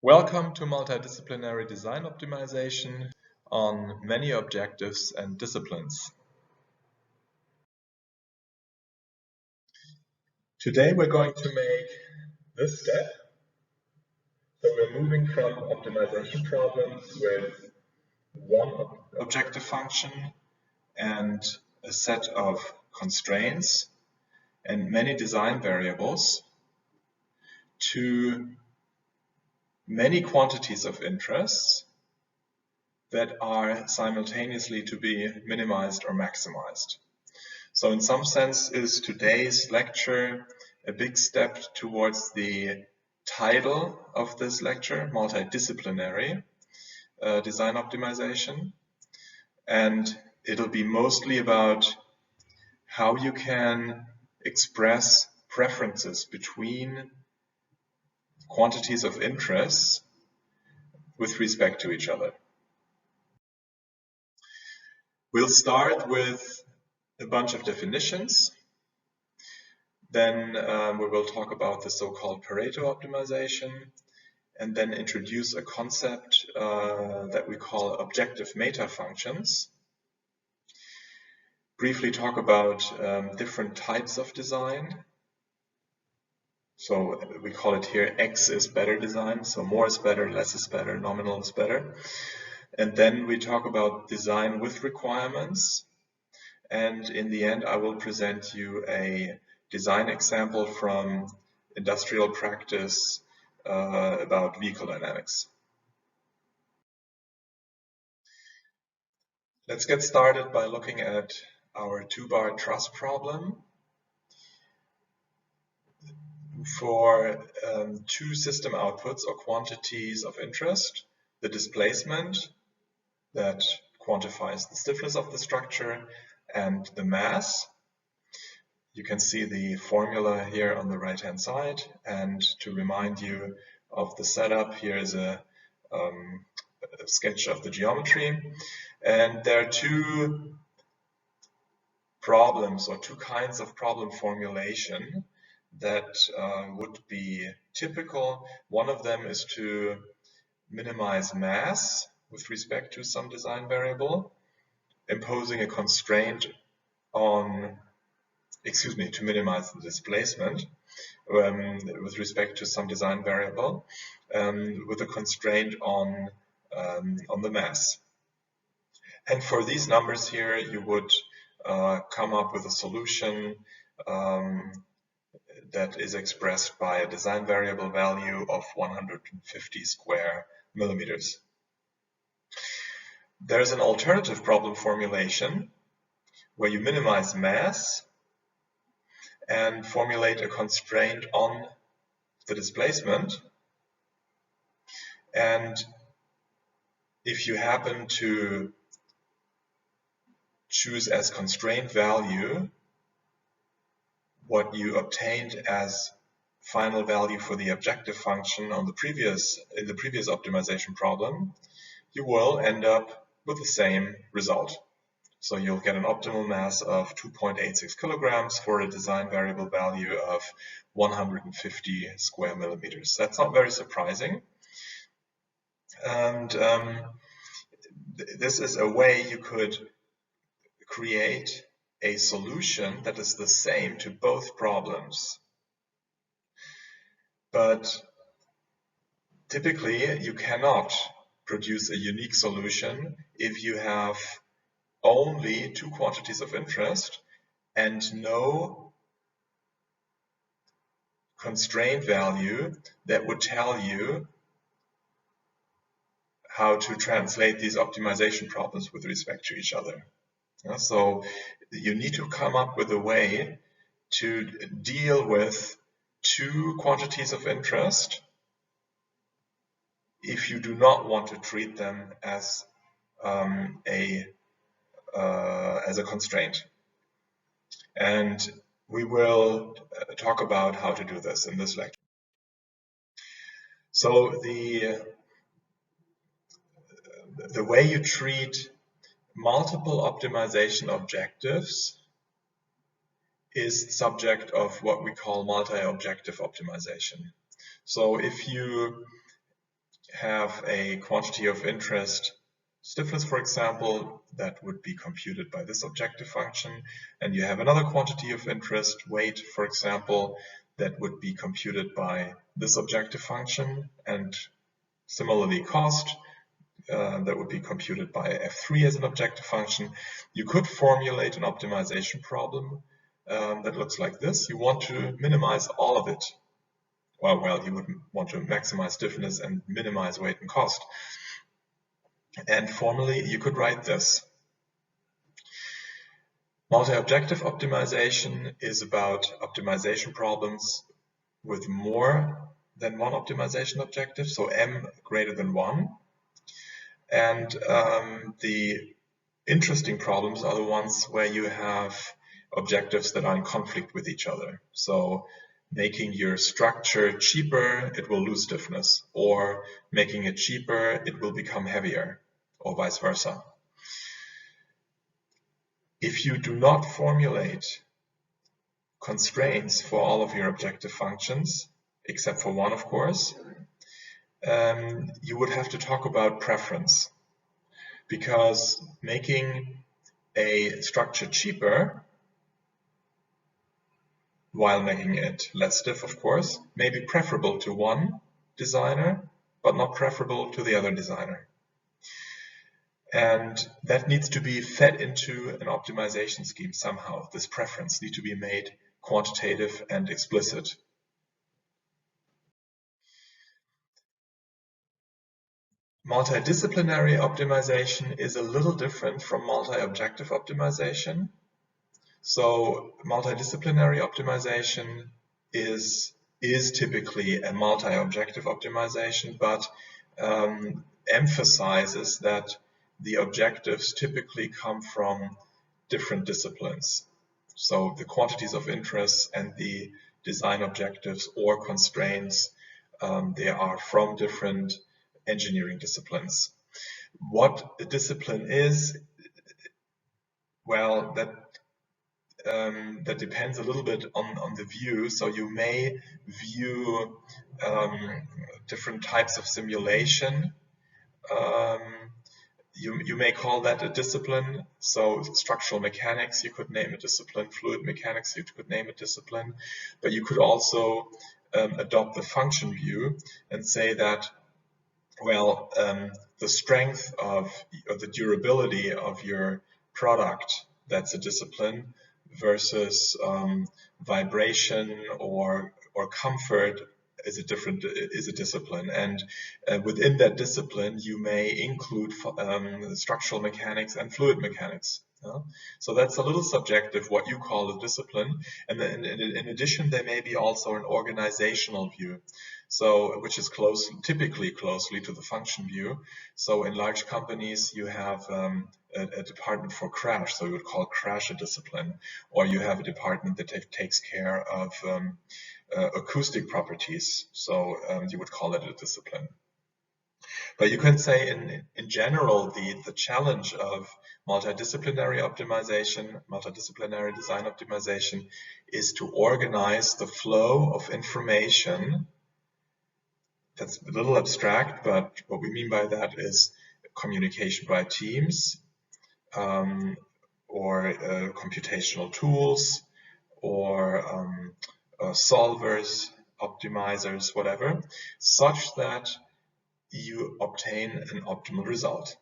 Welcome to multidisciplinary design optimization on many objectives and disciplines. Today we're going to make this step. So we're moving from optimization problems with one objective function and a set of constraints and many design variables to many quantities of interest that are simultaneously to be minimized or maximized. So in some sense is today's lecture a big step towards the title of this lecture, multidisciplinary design optimization. And it'll be mostly about how you can express preferences between quantities of interest with respect to each other. We'll start with a bunch of definitions. Then we will talk about the so-called Pareto optimization, and then introduce a concept that we call objective meta functions. Briefly talk about different types of design. So we call it here X is better design. So more is better, less is better, nominal is better. And then we talk about design with requirements. And in the end, I will present you a design example from industrial practice about vehicle dynamics. Let's get started by looking at our two-bar truss problem. For two system outputs or quantities of interest, the displacement that quantifies the stiffness of the structure and the mass. You can see the formula here on the right hand side, and to remind you of the setup, here is a sketch of the geometry, and there are two problems or two kinds of problem formulation that would be typical. One of them is to minimize mass with respect to some design variable, imposing a constraint on, to minimize the displacement with respect to some design variable, with a constraint on the mass. And for these numbers here, you would come up with a solution that is expressed by a design variable value of 150 square millimeters. There's an alternative problem formulation where you minimize mass and formulate a constraint on the displacement. And if you happen to choose as constraint value what you obtained as final value for the objective function on the previous optimization problem, you will end up with the same result. So you'll get an optimal mass of 2.86 kilograms for a design variable value of 150 square millimeters. That's not very surprising. And this is a way you could create a solution that is the same to both problems. But typically you cannot produce a unique solution if you have only two quantities of interest and no constraint value that would tell you how to translate these optimization problems with respect to each other. So you need to come up with a way to deal with two quantities of interest if you do not want to treat them as a constraint. And we will talk about how to do this in this lecture. So the way you treat multiple optimization objectives is subject of what we call multi-objective optimization. So if you have a quantity of interest, stiffness for example, that would be computed by this objective function, and you have another quantity of interest, weight for example, that would be computed by this objective function, and similarly cost, that would be computed by F3 as an objective function. You could formulate an optimization problem that looks like this. You want to minimize all of it. Well, you would want to maximize stiffness and minimize weight and cost. And formally, you could write this. Multi-objective optimization is about optimization problems with more than one optimization objective, so m greater than 1. And the interesting problems are the ones where you have objectives that are in conflict with each other. So making your structure cheaper, it will lose stiffness, or making it cheaper, it will become heavier, or vice versa. If you do not formulate constraints for all of your objective functions, except for one, of course, you would have to talk about preference, because making a structure cheaper while making it less stiff, of course, may be preferable to one designer, but not preferable to the other designer. And that needs to be fed into an optimization scheme somehow. This preference needs to be made quantitative and explicit. Multidisciplinary optimization is a little different from multi-objective optimization. So multidisciplinary optimization is typically a multi-objective optimization, but emphasizes that the objectives typically come from different disciplines. So the quantities of interest and the design objectives or constraints, they are from different engineering disciplines. What a discipline is, well, that depends a little bit on the view. So you may view different types of simulation. You may call that a discipline. So structural mechanics, you could name a discipline. Fluid mechanics, you could name a discipline. But you could also adopt the function view and say that, well, the strength of, or the durability of your product, that's a discipline, versus vibration or comfort is a discipline, and within that discipline you may include structural mechanics and fluid mechanics. So that's a little subjective what you call a discipline, and then in addition there may be also an organizational view, so which is typically closely to the function view. So in large companies you have a department for crash, so you would call crash a discipline, or you have a department that takes care of acoustic properties, so you would call it a discipline. But you can say in general the challenge of multidisciplinary optimization, multidisciplinary design optimization, is to organize the flow of information. That's a little abstract, but what we mean by that is communication by teams, or computational tools, or solvers, optimizers, whatever, such that you obtain an optimal result.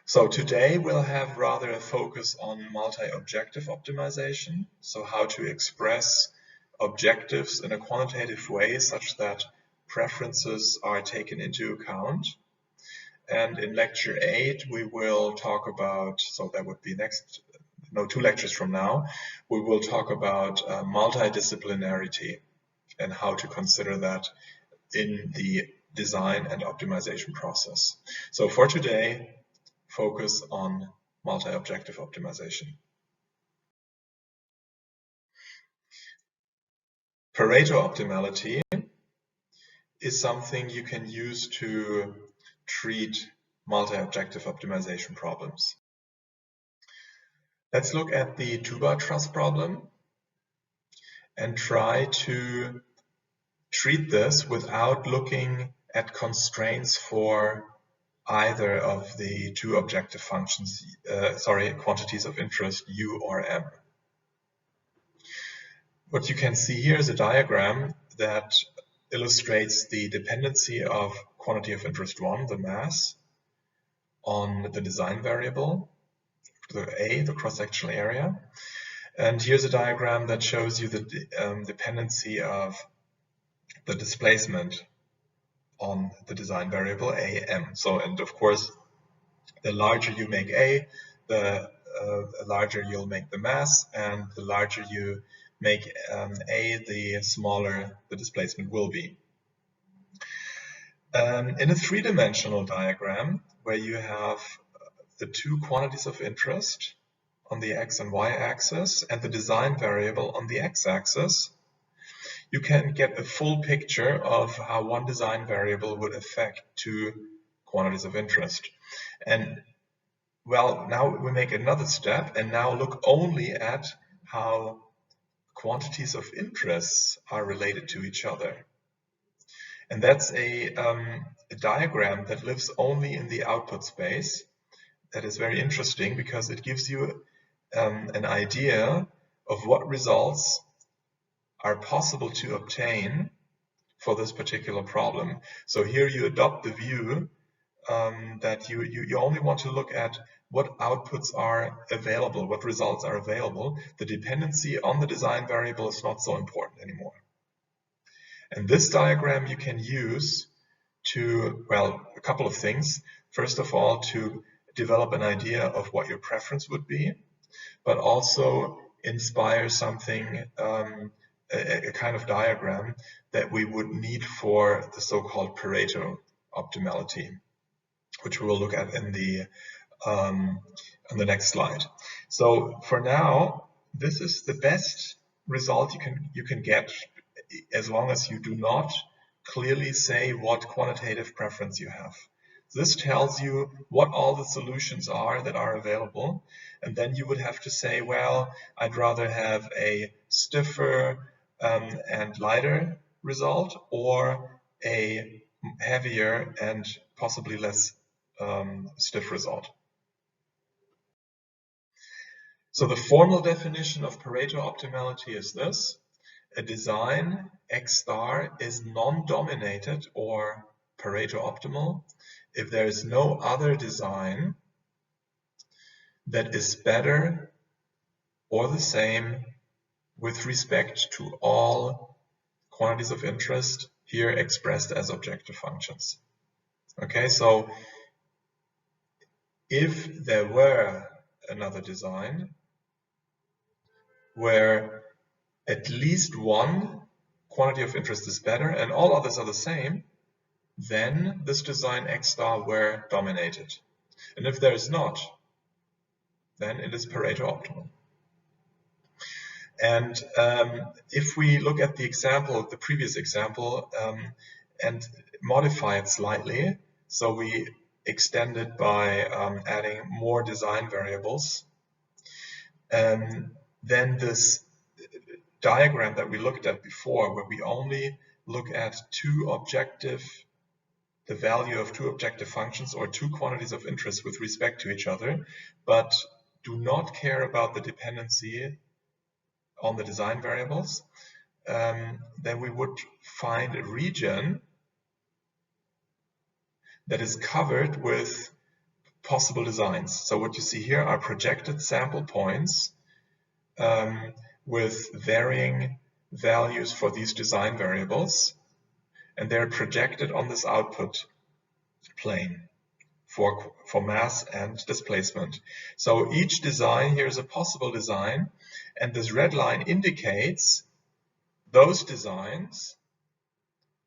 So today we'll have rather a focus on multi-objective optimization, so how to express objectives in a quantitative way such that preferences are taken into account. And in lecture 8 we will talk about, so that would be two lectures from now, we will talk about multidisciplinarity and how to consider that in the design and optimization process. So for today, focus on multi-objective optimization. Pareto optimality is something you can use to treat multi-objective optimization problems. Let's look at the two-bar truss problem and try to treat this without looking at constraints for either of the two objective functions, quantities of interest u or m. What you can see here is a diagram that illustrates the dependency of quantity of interest 1, the mass, on the design variable, the cross-sectional area. And here's a diagram that shows you the dependency of the displacement on the design variable am. So, and of course, the larger you make a, the larger you'll make the mass, and the larger you make a, the smaller the displacement will be. In a three-dimensional diagram where you have the two quantities of interest on the x and y axis and the design variable on the x-axis, you can get a full picture of how one design variable would affect two quantities of interest. And well, now we make another step and now look only at how quantities of interest are related to each other. And that's a diagram that lives only in the output space. That is very interesting because it gives you an idea of what results are possible to obtain for this particular problem. So here you adopt the view that you only want to look at what outputs are available, what results are available. The dependency on the design variable is not so important anymore. And this diagram you can use to, well, a couple of things. First of all, to develop an idea of what your preference would be, but also inspire something, a kind of diagram that we would need for the so-called Pareto optimality, which we will look at in the on the next slide. So for now, this is the best result you can get, as long as you do not clearly say what quantitative preference you have. This tells you what all the solutions are that are available, and then you would have to say, well, I'd rather have a stiffer and lighter result, or a heavier and possibly less stiff result. So the formal definition of Pareto optimality is this: a design X star is non-dominated or Pareto optimal if there is no other design that is better or the same with respect to all quantities of interest here expressed as objective functions. Okay, so if there were another design where at least one quantity of interest is better and all others are the same, then this design X star were dominated. And if there is not, then it is Pareto optimal. And if we look at the example, the previous example, and modify it slightly, so we extend it by adding more design variables, then this diagram that we looked at before, where we only look at the value of two objective functions or two quantities of interest with respect to each other, but do not care about the dependency on the design variables, then we would find a region that is covered with possible designs. So what you see here are projected sample points with varying values for these design variables, and they're projected on this output plane for mass and displacement. So each design here is a possible design, and this red line indicates those designs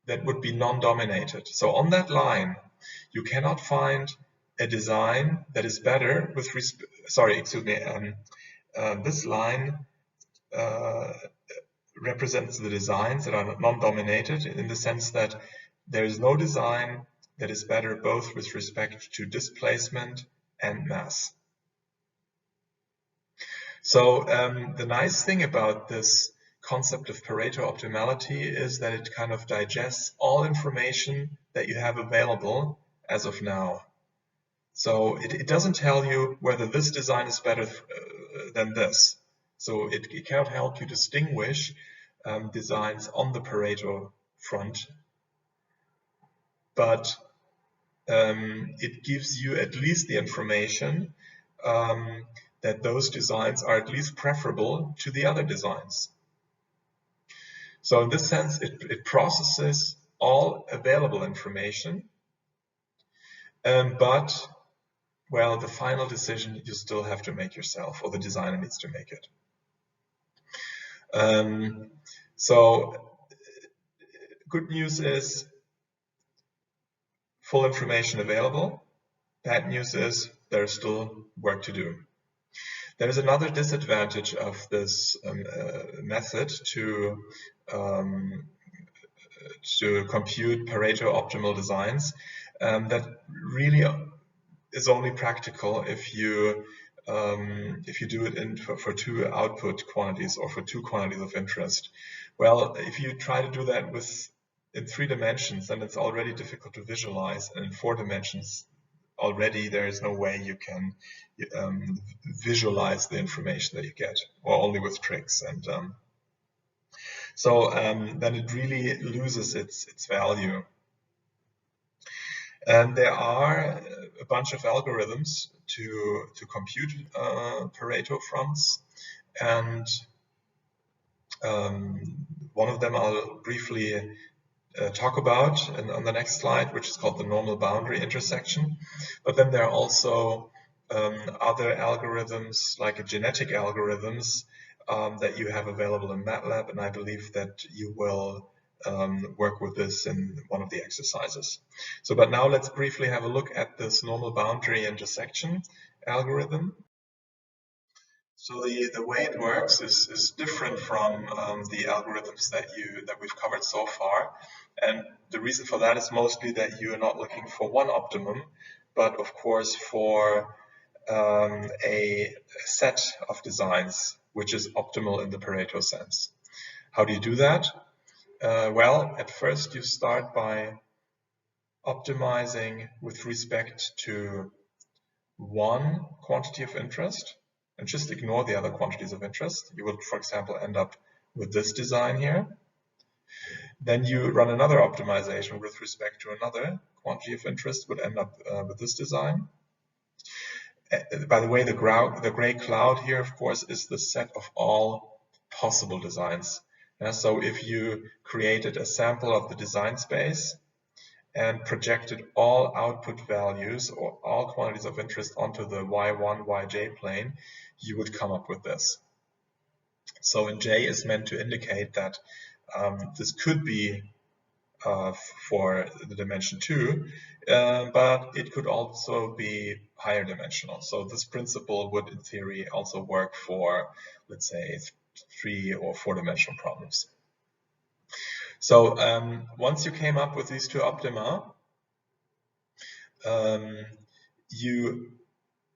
that would be non-dominated. So on that line, you cannot find a design that is better with respect, this line represents the designs that are non-dominated, in the sense that there is no design that is better both with respect to displacement and mass. So the nice thing about this concept of Pareto optimality is that it kind of digests all information that you have available as of now. So it doesn't tell you whether this design is better than this. So it cannot help you distinguish designs on the Pareto front, but it gives you at least the information that those designs are at least preferable to the other designs. So in this sense, it processes all available information, but well, the final decision you still have to make yourself, or the designer needs to make it. So good news is full information available. Bad news is there's still work to do. There is another disadvantage of this method to compute Pareto optimal designs, that really is only practical if you do it for two output quantities or for two quantities of interest. Well, if you try to do that in 3 dimensions, then it's already difficult to visualize, and in 4 dimensions already there is no way you can visualize the information that you get, or only with tricks. And then it really loses its value. And there are a bunch of algorithms to compute Pareto fronts, and one of them I'll briefly talk about on the next slide, which is called the normal boundary intersection. But then there are also other algorithms, like genetic algorithms, that you have available in MATLAB, and I believe that you will work with this in one of the exercises. So, but now let's briefly have a look at this normal boundary intersection algorithm. So the way it works is different from the algorithms that we've covered so far, and the reason for that is mostly that you are not looking for one optimum, but of course for a set of designs which is optimal in the Pareto sense. How do you do that? Well, at first you start by optimizing with respect to one quantity of interest and just ignore the other quantities of interest. You will, for example, end up with this design here. Then you run another optimization with respect to another quantity of interest, would end up with this design. By the way, the gray cloud here, of course, is the set of all possible designs. So if you created a sample of the design space and projected all output values or all quantities of interest onto the y1, yj plane, you would come up with this. So in J is meant to indicate that this could be for the dimension 2, but it could also be higher dimensional. So this principle would, in theory, also work for, let's say, 3 or 4 dimensional problems. So once you came up with these two optima, you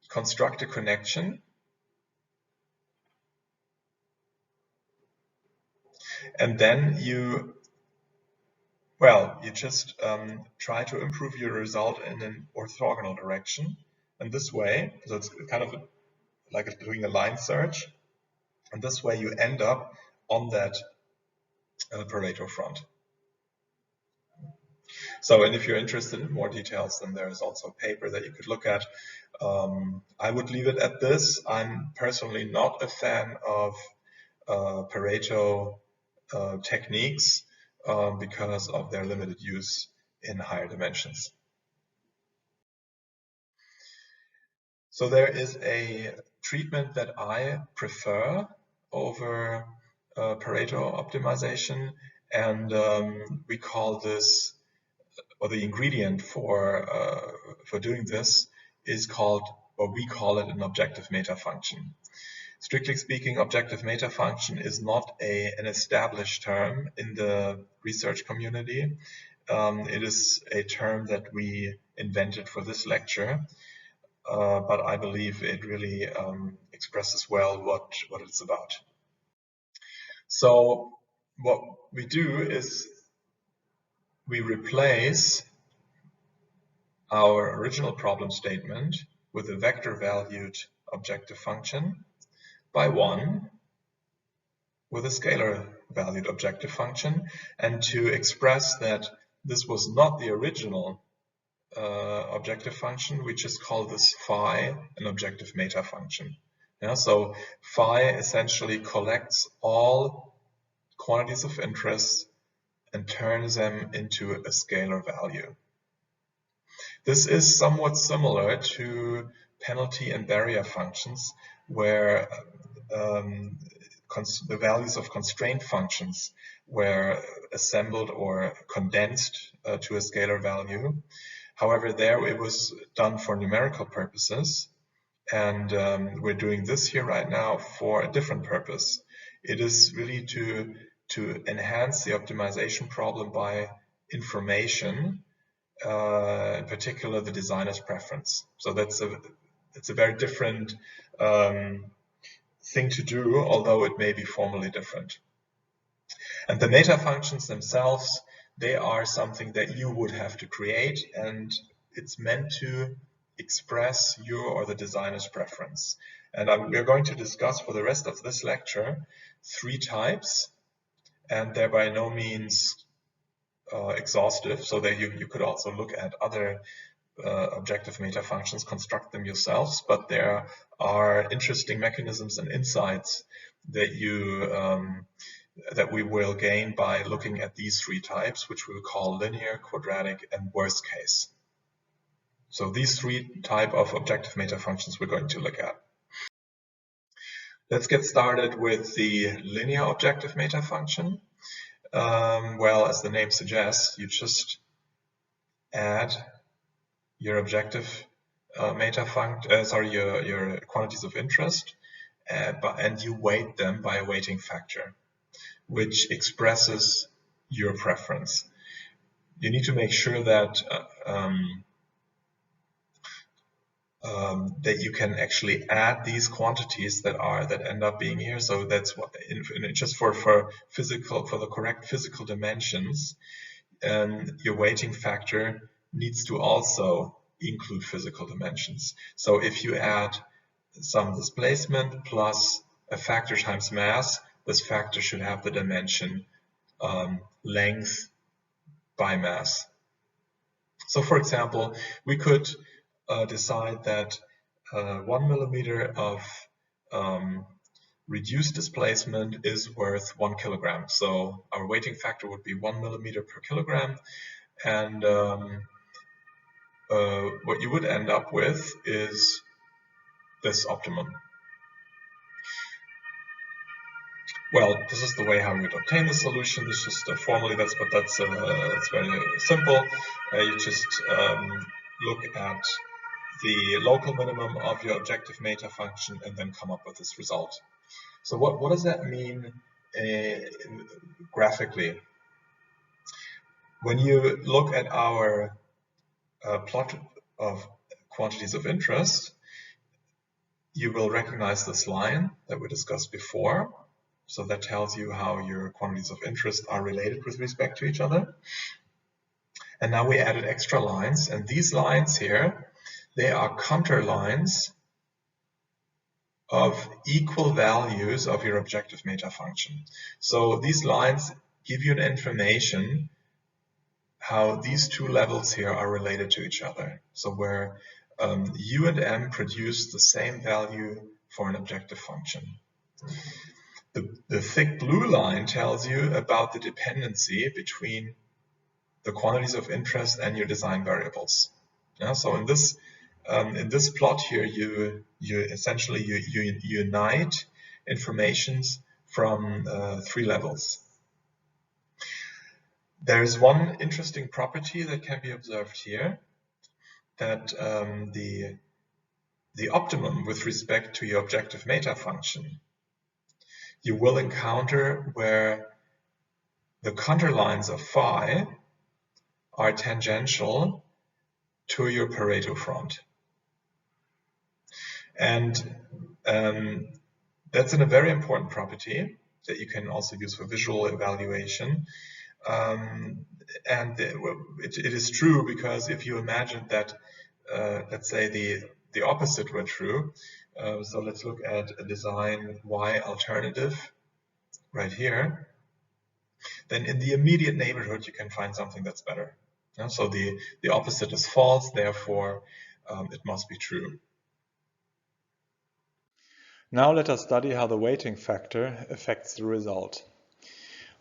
construct a connection, and then you just try to improve your result in an orthogonal direction. And this way, so it's kind of like doing a line search, and this way you end up on that Pareto front. So, and if you're interested in more details, then there is also a paper that you could look at. I would leave it at this. I'm personally not a fan of Pareto techniques because of their limited use in higher dimensions. So there is a treatment that I prefer over Pareto optimization, and we call this, or the ingredient for doing this is called, or we call it, an objective meta function. Strictly speaking, objective meta function is not an established term in the research community. It is a term that we invented for this lecture, but I believe it really expresses well what it's about. So what we do is we replace our original problem statement with a vector valued objective function by 1 with a scalar valued objective function, and to express that this was not the original objective function, we just call this phi an objective meta function. Yeah, so phi essentially collects all quantities of interest and turns them into a scalar value. This is somewhat similar to penalty and barrier functions, where the values of constraint functions were assembled or condensed to a scalar value. However, there it was done for numerical purposes, and we're doing this here right now for a different purpose. It is really to enhance the optimization problem by information, in particular the designer's preference. So it's a very different thing to do, although it may be formally different. And the meta functions themselves, they are something that you would have to create, and it's meant to express your or the designer's preference. And we're going to discuss for the rest of this lecture 3 types, and they're by no means exhaustive, so that you could also look at other objective meta functions, construct them yourselves, but there are interesting mechanisms and insights that that we will gain by looking at these 3 types, which we'll call linear, quadratic, and worst case. So these 3 types of objective meta functions we're going to look at. Let's get started with the linear objective meta function. Well, as the name suggests, you just add your objective meta function, your quantities of interest, and you weight them by a weighting factor, which expresses your preference. You need to make sure that that you can actually add these quantities that end up being here. So that's what, just for the correct physical dimensions, your weighting factor needs to also include physical dimensions. So if you add some displacement plus a factor times mass, this factor should have the dimension length by mass. So for example, we could decide that 1 millimeter of reduced displacement is worth 1 kilogram. So our weighting factor would be 1 millimeter per kilogram, and what you would end up with is this optimum. Well, this is the way how you would obtain the solution. This is just formally it's very simple. You just look at the local minimum of your objective meta function and then come up with this result. So what does that mean graphically? When you look at our plot of quantities of interest, you will recognize this line that we discussed before. So that tells you how your quantities of interest are related with respect to each other. And now we added extra lines, and these lines here, they are contour lines of equal values of your objective meta function. So these lines give you an information how these 2 levels here are related to each other. So where u and m produce the same value for an objective function. The thick blue line tells you about the dependency between the quantities of interest and your design variables. Yeah, so in this plot here, you essentially unite informations from 3 levels. There is one interesting property that can be observed here, that the optimum with respect to your objective meta function you will encounter where the contour lines of phi are tangential to your Pareto front. And that's a very important property, that you can also use for visual evaluation. And it is true, because if you imagine that, let's say the opposite were true, so let's look at a design Y alternative right here, then in the immediate neighborhood you can find something that's better. So the opposite is false, therefore it must be true. Now let us study how the weighting factor affects the result.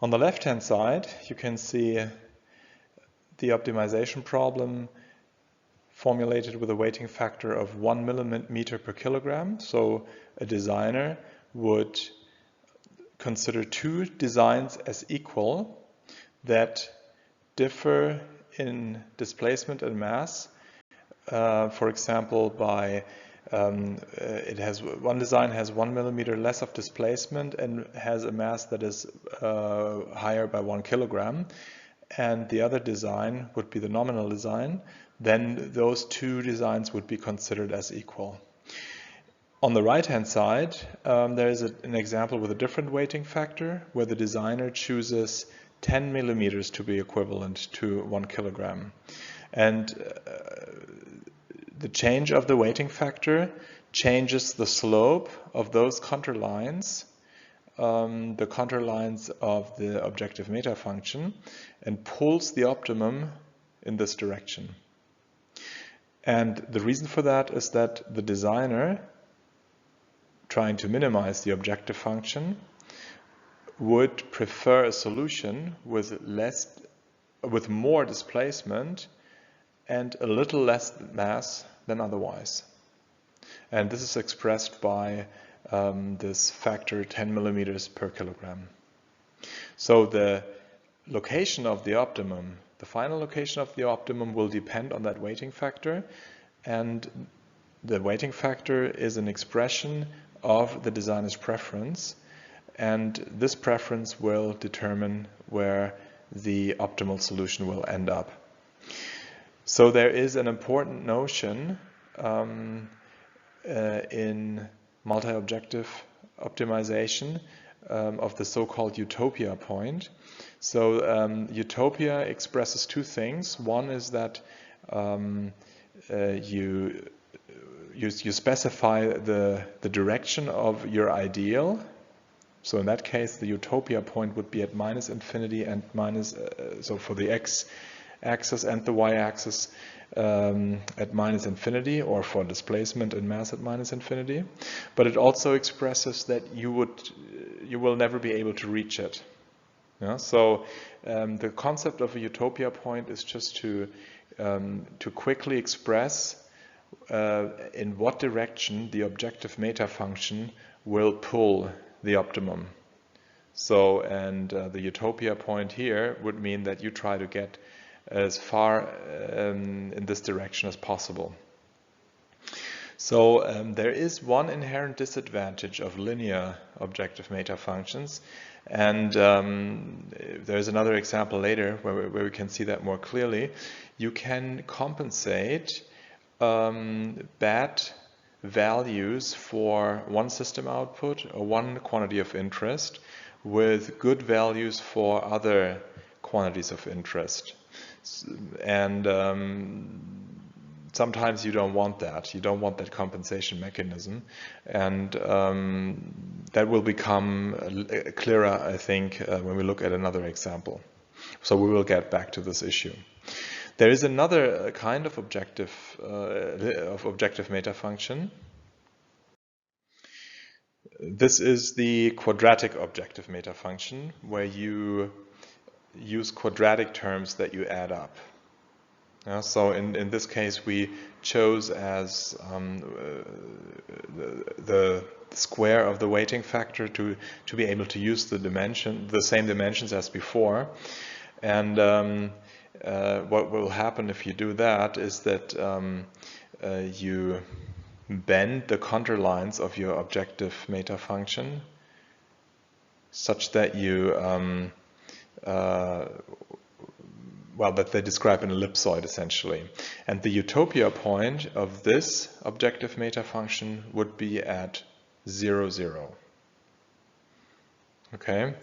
On the left-hand side, you can see the optimization problem formulated with a weighting factor of 1 millimeter per kilogram. So a designer would consider two designs as equal that differ in displacement and mass. For example, by one design has 1 millimeter less of displacement and has a mass that is higher by 1 kilogram, and the other design would be the nominal design, then those two designs would be considered as equal. On the right-hand side, there is an example with a different weighting factor where the designer chooses 10 millimeters to be equivalent to 1 kilogram. And the change of the weighting factor changes the slope of those contour lines, the contour lines of the objective meta function, and pulls the optimum in this direction. And the reason for that is that the designer, trying to minimize the objective function, would prefer a solution with more displacement and a little less mass than otherwise. And this is expressed by this factor 10 millimeters per kilogram. So the location of the optimum, the final location of the optimum, will depend on that weighting factor, and the weighting factor is an expression of the designer's preference, and this preference will determine where the optimal solution will end up. So there is an important notion in multi-objective optimization of the so-called utopia point. So utopia expresses two things. One is that you specify the direction of your ideal. So in that case, the utopia point would be at minus infinity and so for the x-axis and the y-axis at minus infinity, or for displacement and mass at minus infinity. But it also expresses that you will never be able to reach it. Yeah? So the concept of a utopia point is just to quickly express in what direction the objective meta function will pull the optimum. So, and the utopia point here would mean that you try to get as far in this direction as possible. So there is one inherent disadvantage of linear objective meta functions, and there's another example later where we can see that more clearly. You can compensate bad values for one system output or one quantity of interest with good values for other quantities of interest. And sometimes you don't want that. You don't want that compensation mechanism. And that will become clearer, I think, when we look at another example. So we will get back to this issue. There is another kind of objective meta function. This is the quadratic objective meta function, where you use quadratic terms that you add up. So in this case, we chose as the square of the weighting factor to be able to use the same dimensions as before. And what will happen if you do that is that you bend the contour lines of your objective meta function such that you that they describe an ellipsoid essentially. And the utopia point of this objective meta function would be at 0, 0. Okay,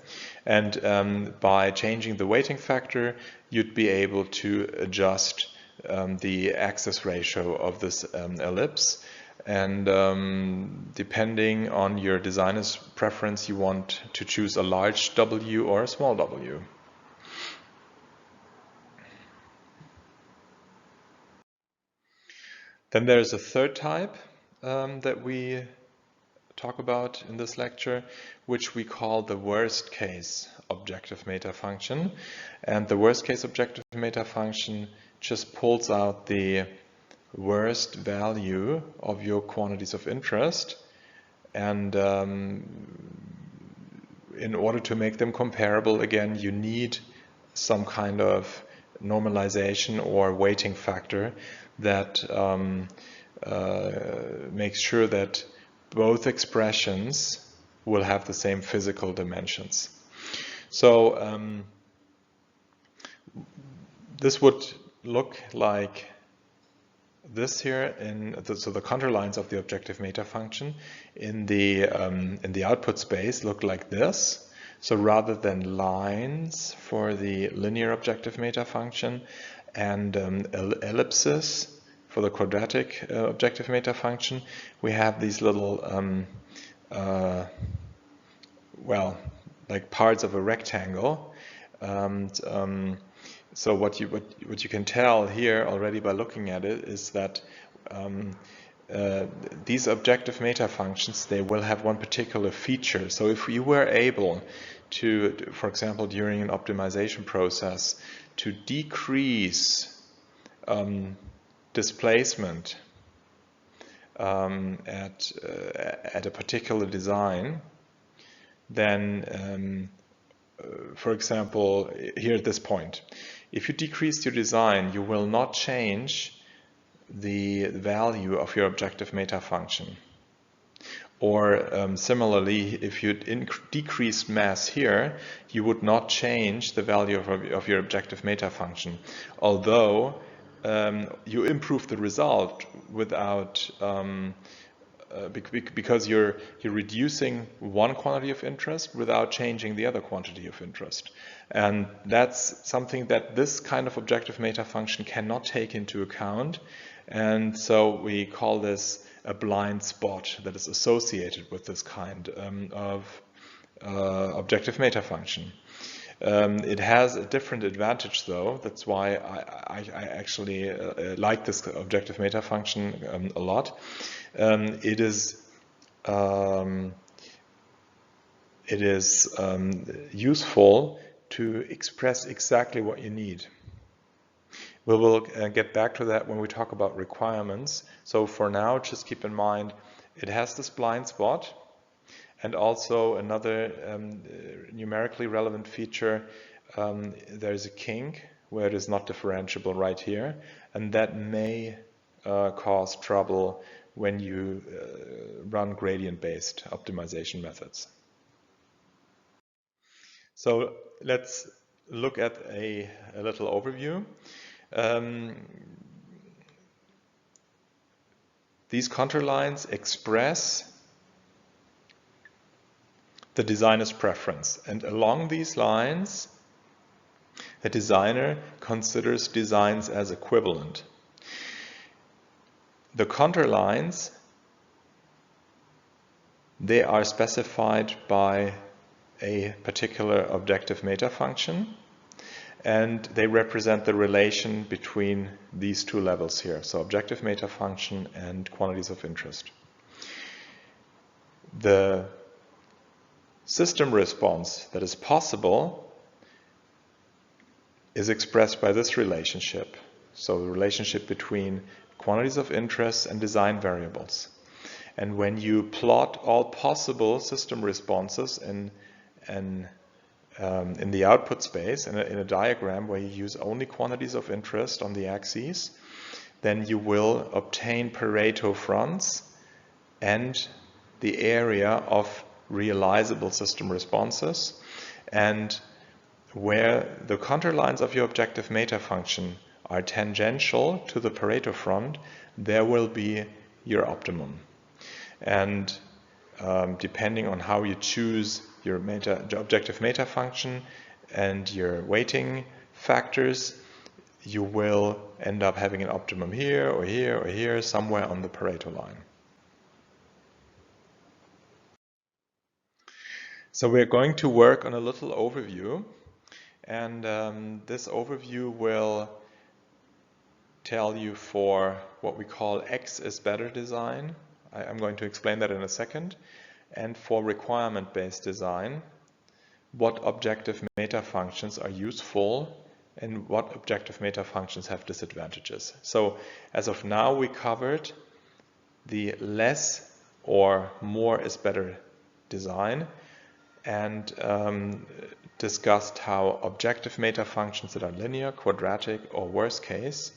and by changing the weighting factor, you'd be able to adjust the axis ratio of this ellipse. And depending on your designer's preference, you want to choose a large W or a small w. Then there's a third type that we talk about in this lecture, which we call the worst case objective meta function. And the worst case objective meta function just pulls out the worst value of your quantities of interest, and in order to make them comparable, again, you need some kind of normalization or weighting factor that makes sure that both expressions will have the same physical dimensions. So this would look like this here, so the contour lines of the objective meta function in the output space look like this. So rather than lines for the linear objective meta function and ellipses for the quadratic objective meta function, we have these little well, like parts of a rectangle. And so what you can tell here already by looking at it is that these objective meta functions, they will have one particular feature. So if you were able to, for example, during an optimization process, to decrease displacement at a particular design, then for example, here at this point, if you decrease your design, you will not change the value of your objective meta function. Or similarly, if you decreased mass here, you would not change the value of your objective meta function. Although you improve the result without because you're reducing one quantity of interest without changing the other quantity of interest. And that's something that this kind of objective meta function cannot take into account. And so we call this a blind spot that is associated with this kind of objective meta function. It has a different advantage though. That's why I actually like this objective meta function a lot. It is useful to express exactly what you need. We will get back to that when we talk about requirements. So for now, just keep in mind, it has this blind spot. And also another numerically relevant feature, there's a kink where it is not differentiable right here. And that may cause trouble when you run gradient-based optimization methods. So let's look at a little overview. These contour lines express the designer's preference, and along these lines the designer considers designs as equivalent. The contour lines, they are specified by a particular objective meta function, and they represent the relation between these two levels here, so objective meta function and quantities of interest. The system response that is possible is expressed by this relationship. So the relationship between quantities of interest and design variables. And when you plot all possible system responses in the output space, in a diagram where you use only quantities of interest on the axes, then you will obtain Pareto fronts and the area of realizable system responses, and where the contour lines of your objective meta function are tangential to the Pareto front, there will be your optimum. And depending on how you choose your objective meta function and your weighting factors, you will end up having an optimum here or here or here, somewhere on the Pareto line. So we're going to work on a little overview, and this overview will tell you for what we call X is better design. I'm going to explain that in a second. And for requirement-based design, what objective meta functions are useful and what objective meta functions have disadvantages. So as of now, we covered the less or more is better design and discussed how objective meta functions that are linear, quadratic, or worst case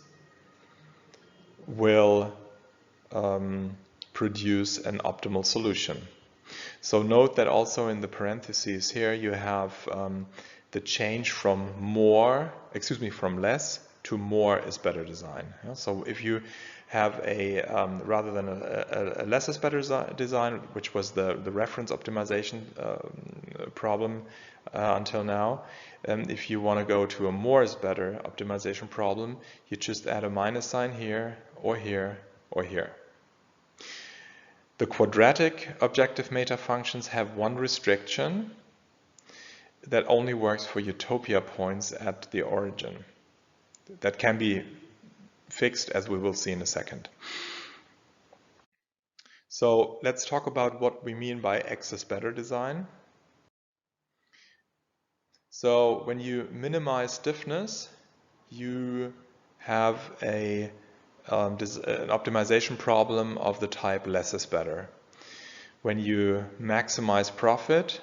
will produce an optimal solution. So note that also in the parentheses here you have the change from less to more is better design. Yeah? So if you have a rather than a less is better design, which was the reference optimization problem until now, if you want to go to a more is better optimization problem, you just add a minus sign here or here or here. The quadratic objective meta functions have one restriction that only works for utopia points at the origin. That can be fixed, as we will see in a second. So let's talk about what we mean by X is better design. So when you minimize stiffness, you have an optimization problem of the type less is better. When you maximize profit,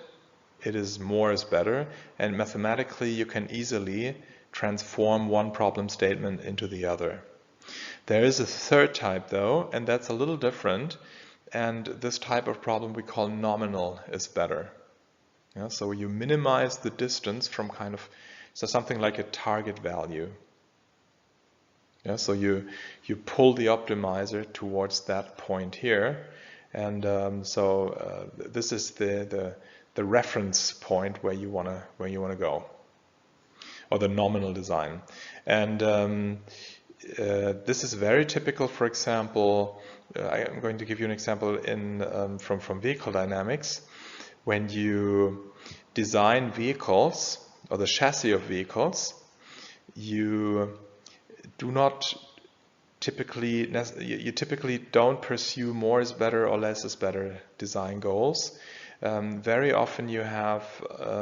it is more is better, and mathematically you can easily transform one problem statement into the other. There is a third type though, and that's a little different, and this type of problem we call nominal is better. Yeah, so you minimize the distance from something like a target value. Yeah, so you pull the optimizer towards that point here, and this is the reference point where you wanna go, or the nominal design. And this is very typical. For example, I'm going to give you an example from vehicle dynamics. When you design vehicles or the chassis of vehicles, you typically don't pursue more is better or less is better design goals. Very often you have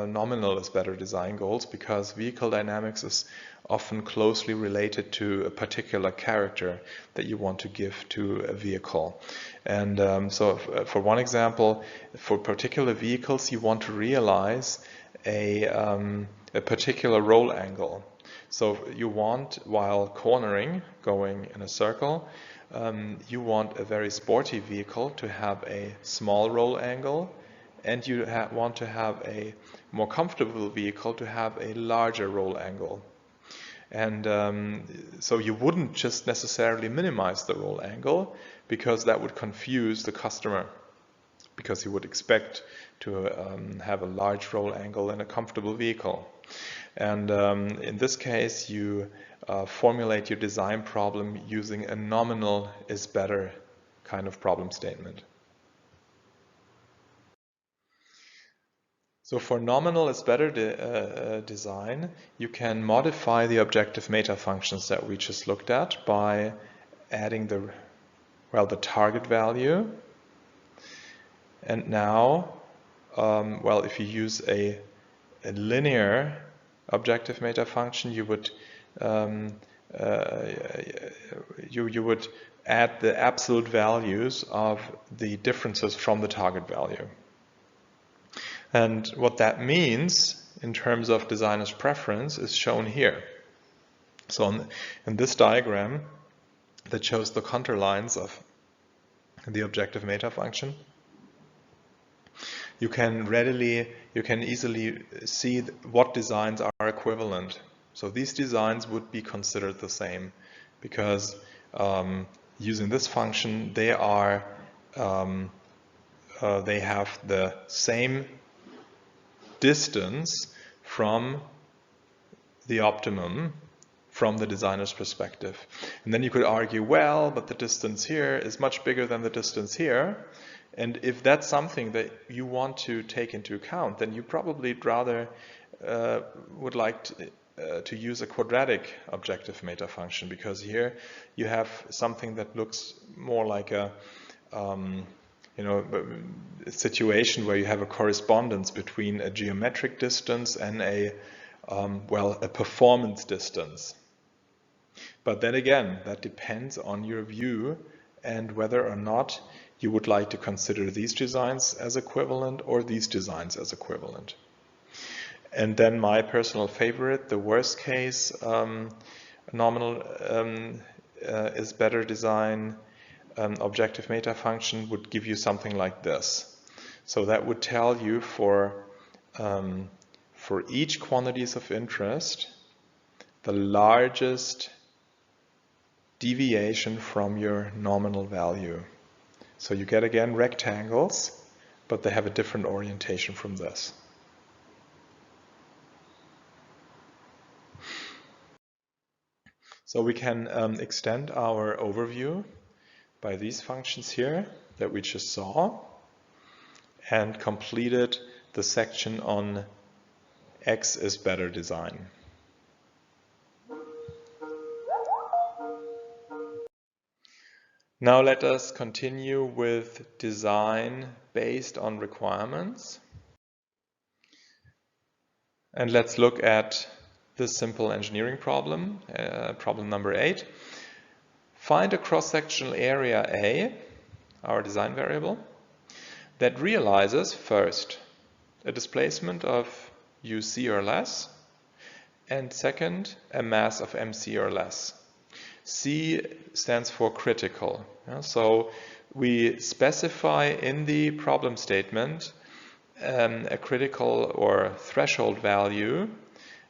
nominal is better design goals, because vehicle dynamics is often closely related to a particular character that you want to give to a vehicle. And so for one example, for particular vehicles you want to realize a particular roll angle. So you want, while cornering, going in a circle, you want a very sporty vehicle to have a small roll angle, and you want to have a more comfortable vehicle to have a larger roll angle. And so you wouldn't just necessarily minimize the roll angle, because that would confuse the customer, because he would expect to have a large roll angle in a comfortable vehicle. And in this case, you formulate your design problem using a nominal is better kind of problem statement. So for nominal is better design, you can modify the objective meta functions that we just looked at by adding the target value. And now, if you use a linear objective meta function, you would add the absolute values of the differences from the target value. And what that means in terms of designer's preference is shown here. So in this diagram that shows the contour lines of the objective meta function, you can easily see what designs are equivalent. So these designs would be considered the same, because using this function, they have the same distance from the optimum from the designer's perspective. And then you could argue, well, but the distance here is much bigger than the distance here. And if that's something that you want to take into account, then you probably rather would like to use a quadratic objective meta function, because here you have something that looks more like a situation where you have a correspondence between a geometric distance and a performance distance. But then again, that depends on your view and whether or not you would like to consider these designs as equivalent or these designs as equivalent. And then my personal favorite, the worst case nominal is better design objective meta function would give you something like this. So that would tell you for each quantities of interest, the largest deviation from your nominal value. So you get again rectangles, but they have a different orientation from this. So we can extend our overview by these functions here that we just saw and completed the section on X is better design. Now let us continue with design based on requirements. And let's look at this simple engineering problem, problem number 8. Find a cross-sectional area A, our design variable, that realizes first a displacement of UC or less, and second a mass of MC or less. C stands for critical. So we specify in the problem statement a critical or threshold value,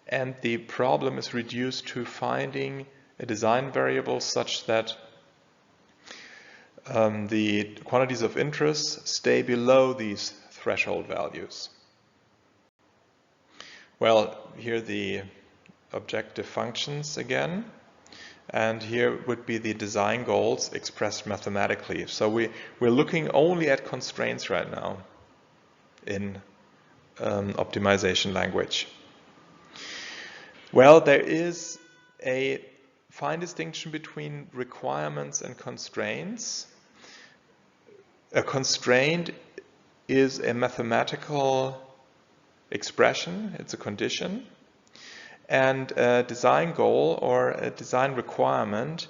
and the problem is reduced to finding a design variable such that the quantities of interest stay below these threshold values. Well, here are the objective functions again. And here would be the design goals expressed mathematically. So we're looking only at constraints right now in optimization language. Well, there is a fine distinction between requirements and constraints. A constraint is a mathematical expression, it's a condition. And a design goal or a design requirement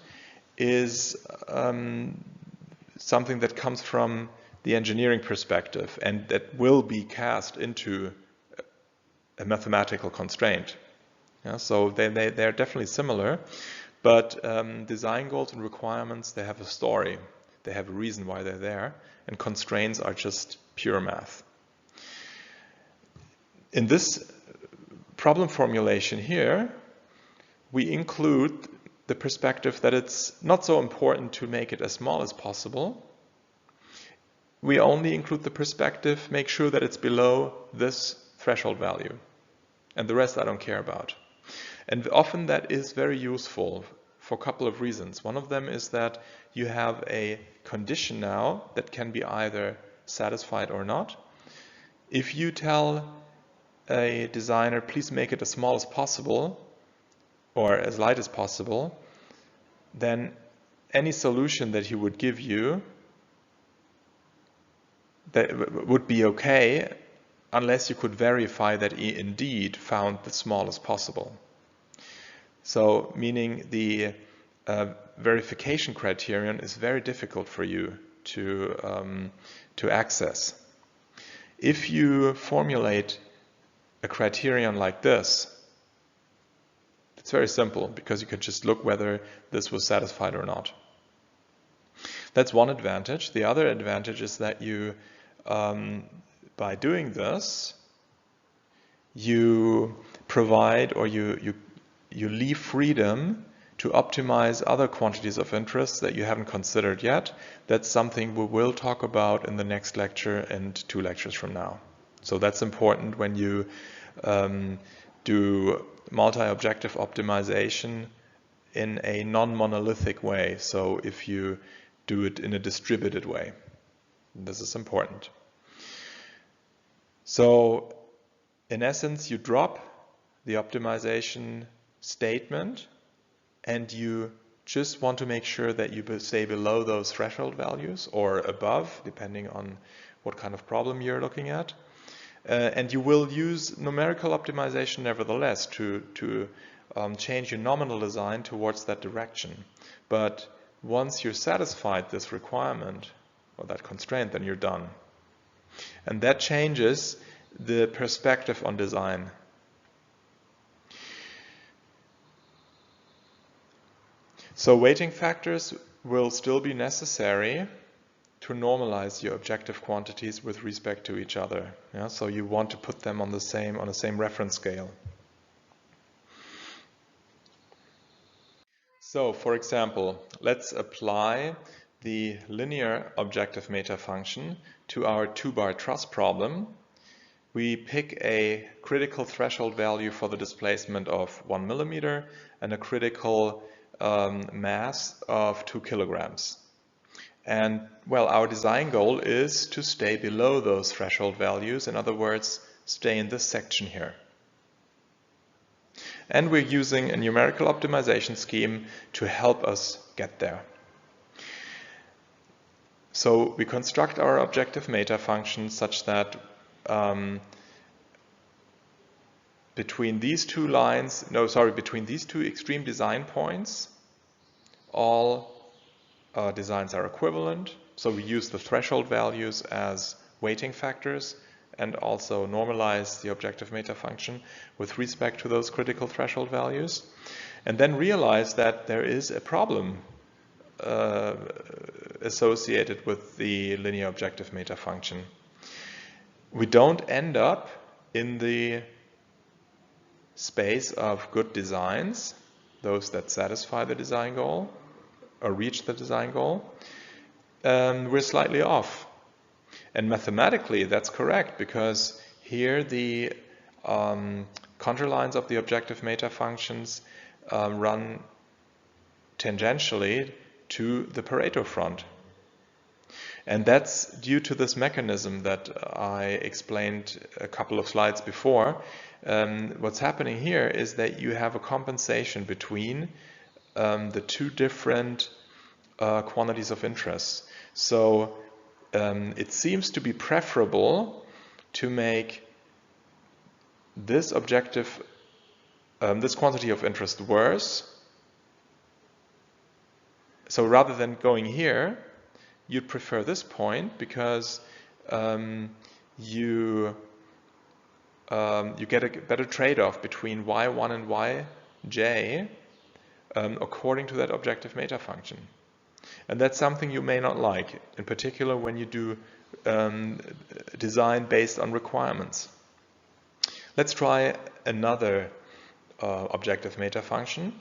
is something that comes from the engineering perspective and that will be cast into a mathematical constraint. Yeah, so they're definitely similar, but design goals and requirements, they have a story. They have a reason why they're there, and constraints are just pure math. In this problem formulation here, we include the perspective that it's not so important to make it as small as possible. We only include the perspective, make sure that it's below this threshold value. And the rest I don't care about. And often that is very useful for a couple of reasons. One of them is that you have a condition now that can be either satisfied or not. If you tell a designer, please make it as small as possible or as light as possible, then any solution that he would give you that would be okay unless you could verify that he indeed found the smallest possible. So meaning the verification criterion is very difficult for you to access. If you formulate a criterion like this, it's very simple because you can just look whether this was satisfied or not. That's one advantage. The other advantage is that you, by doing this, you provide or you leave freedom to optimize other quantities of interest that you haven't considered yet. That's something we will talk about in the next lecture and 2 lectures from now. So that's important when you do multi-objective optimization in a non-monolithic way. So if you do it in a distributed way, this is important. So in essence, you drop the optimization statement and you just want to make sure that you stay below those threshold values or above, depending on what kind of problem you're looking at. And you will use numerical optimization nevertheless to change your nominal design towards that direction. But once you're satisfied this requirement or that constraint, then you're done. And that changes the perspective on design. So weighting factors will still be necessary to normalize your objective quantities with respect to each other. Yeah? So you want to put them on the same reference scale. So for example, let's apply the linear objective meta function to our 2-bar truss problem. We pick a critical threshold value for the displacement of 1 millimeter and a critical mass of 2 kilograms. And well, our design goal is to stay below those threshold values. In other words, stay in this section here. And we're using a numerical optimization scheme to help us get there. So we construct our objective meta function such that between these two extreme design points, all designs are equivalent. So we use the threshold values as weighting factors and also normalize the objective meta function with respect to those critical threshold values. And then realize that there is a problem associated with the linear objective meta function. We don't end up in the space of good designs, those that satisfy the design goal or reach the design goal. We're slightly off. And mathematically, that's correct, because here the counterlines of the objective meta functions run tangentially to the Pareto front. And that's due to this mechanism that I explained a couple of slides before. What's happening here is that you have a compensation between the two different quantities of interest. So it seems to be preferable to make this this quantity of interest worse. So rather than going here, you'd prefer this point because you get a better trade-off between y1 and yj according to that objective meta function. And that's something you may not like, in particular when you do design based on requirements. Let's try another objective meta function.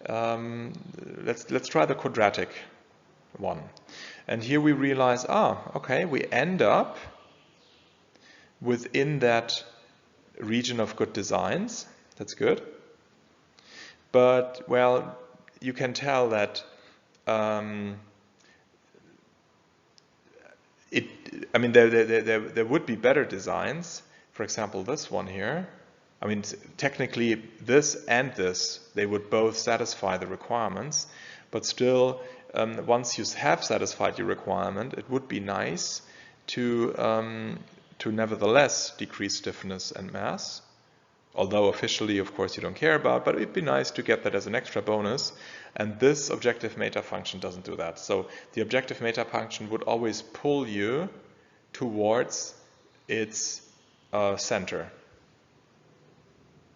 Let's try the quadratic one. And here we realize, okay, we end up within that region of good designs. That's good. But, well, you can tell that there would be better designs. For example, this one here. I mean, technically, this and this, they would both satisfy the requirements. But still, once you have satisfied your requirement, it would be nice to nevertheless decrease stiffness and mass. Although officially, of course, you don't care about, but it'd be nice to get that as an extra bonus. And this objective meta function doesn't do that. So the objective meta function would always pull you towards its center.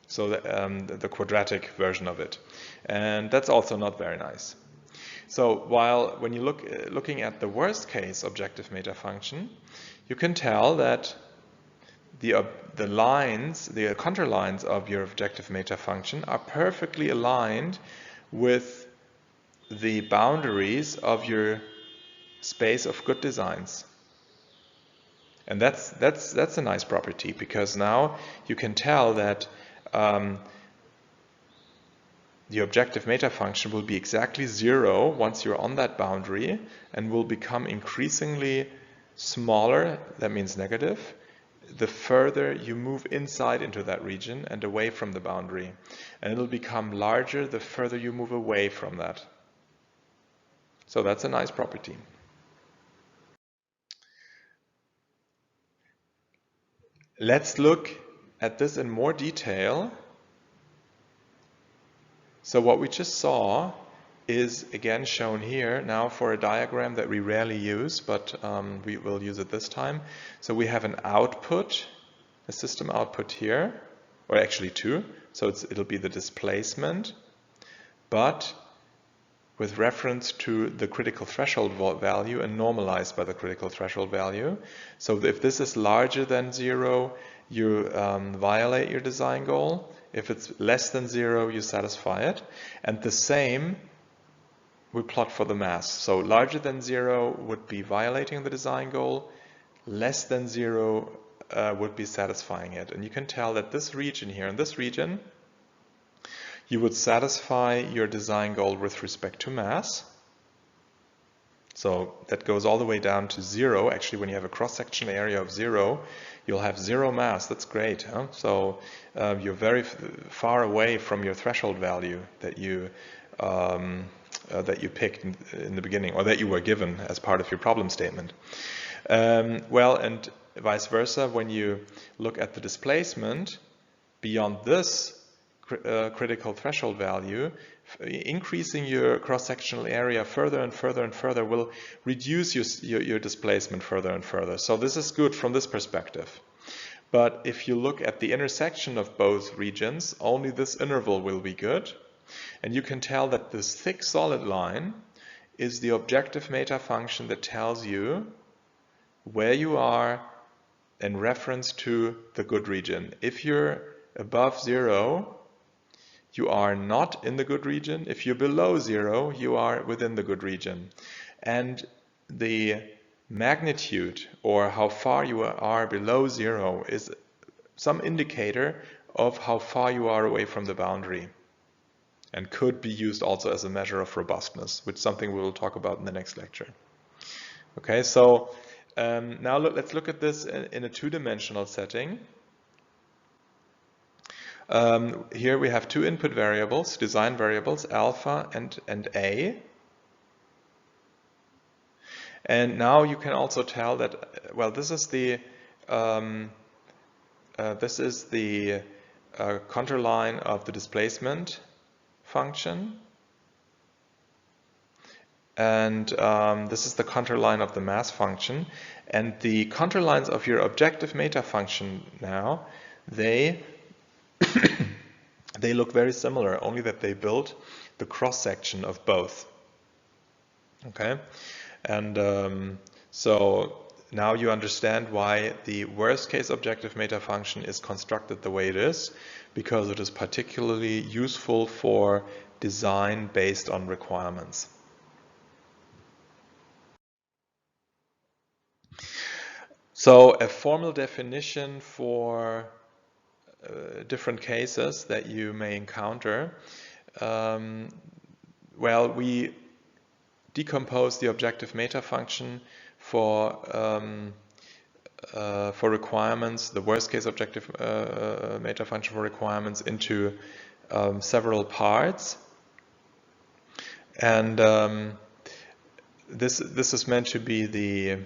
So the quadratic version of it. And that's also not very nice. So when you looking at the worst case objective meta function, you can tell that the contour lines of your objective meta function are perfectly aligned with the boundaries of your space of good designs. And that's a nice property, because now you can tell that the objective meta function will be exactly 0 once you're on that boundary, and will become increasingly smaller, that means negative, the further you move inside into that region and away from the boundary. And it'll become larger the further you move away from that. So that's a nice property. Let's look at this in more detail. So what we just saw is again shown here now for a diagram that we rarely use, but we will use it this time. So we have an output, a system output here, or actually two. So it'll be the displacement, but with reference to the critical threshold value and normalized by the critical threshold value. So if this is larger than 0, you violate your design goal. If it's less than 0, you satisfy it. And the same we plot for the mass. So larger than 0 would be violating the design goal. Less than 0 would be satisfying it. And you can tell that this region here, in this region, you would satisfy your design goal with respect to mass. So that goes all the way down to 0. Actually, when you have a cross-sectional area of 0, you'll have 0 mass. That's great. Huh? So you're very far away from your threshold value that you picked in the beginning, or that you were given as part of your problem statement. Well, and vice versa, when you look at the displacement beyond this critical threshold value, increasing your cross-sectional area further and further and further will reduce your displacement further and further. So this is good from this perspective. But if you look at the intersection of both regions, only this interval will be good. And you can tell that this thick solid line is the objective meta function that tells you where you are in reference to the good region. If you're above 0, you are not in the good region. If you're below 0, you are within the good region. And the magnitude, or how far you are below 0, is some indicator of how far you are away from the boundary, and could be used also as a measure of robustness, which is something we will talk about in the next lecture. Okay, so now let's look at this in a two-dimensional setting. Here we have two input variables, design variables, alpha and A. And now you can also tell that, well, this is the contour line of the displacement function, and this is the contour line of the mass function. And the contour lines of your objective meta function now, they look very similar, only that they build the cross-section of both. Okay, and so now you understand why the worst case objective meta function is constructed the way it is, because it is particularly useful for design based on requirements. So a formal definition for different cases that you may encounter. Well, we decompose the objective meta function for requirements, the worst case objective meta function for requirements, into several parts. And this is meant to be the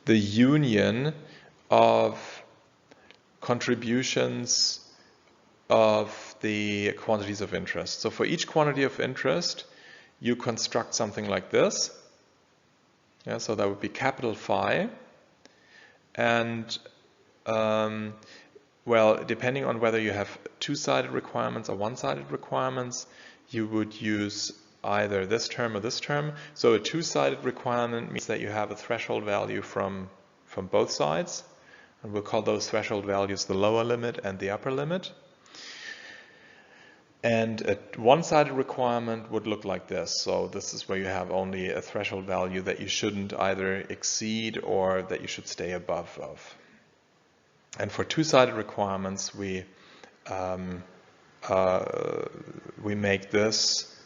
union of contributions of the quantities of interest. So for each quantity of interest, you construct something like this. Yeah, so that would be capital Phi. And well, depending on whether you have two-sided requirements or one-sided requirements, you would use either this term or this term. So a two-sided requirement means that you have a threshold value from both sides, and we'll call those threshold values the lower limit and the upper limit. And a one-sided requirement would look like this. So this is where you have only a threshold value that you shouldn't either exceed or that you should stay above of. And for two-sided requirements, we make this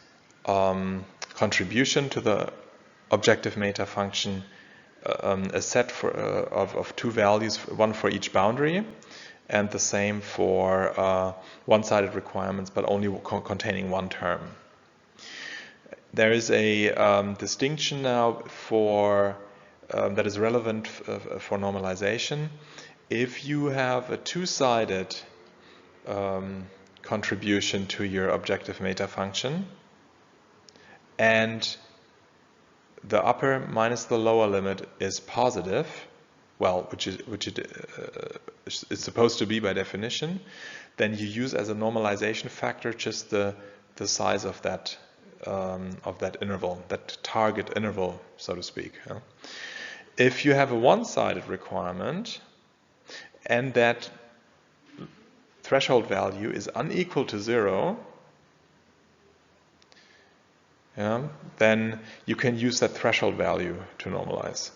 contribution to the objective meta function a set of two values, one for each boundary, and the same for one-sided requirements, but only containing one term. There is a distinction now for that is relevant for normalization. If you have a two-sided contribution to your objective meta function, and the upper minus the lower limit is positive, well, which it is supposed to be by definition, then you use as a normalization factor just the size of that interval, that target interval, so to speak. If you have a one-sided requirement and that threshold value is unequal to 0, then you can use that threshold value to normalize.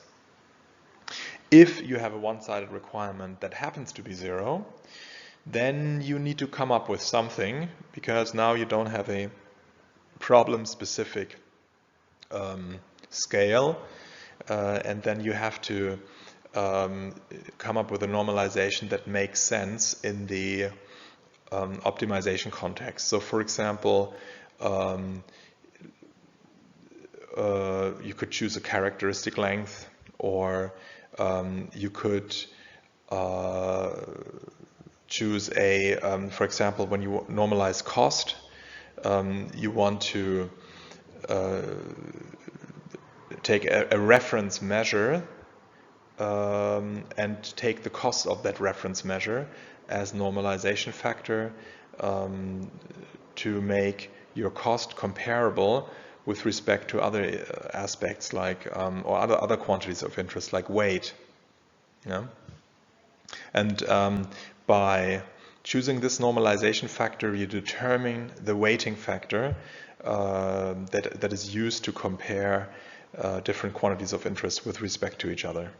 If you have a one-sided requirement that happens to be 0, then you need to come up with something, because now you don't have a problem-specific scale, and then you have to come up with a normalization that makes sense in the optimization context. So, for example, you could choose a characteristic length, or you could choose a, for example, when you normalize cost, you want to take a reference measure and take the cost of that reference measure as normalization factor to make your cost comparable with respect to other aspects like or other quantities of interest like weight. And by choosing this normalization factor, you determine the weighting factor that is used to compare different quantities of interest with respect to each other.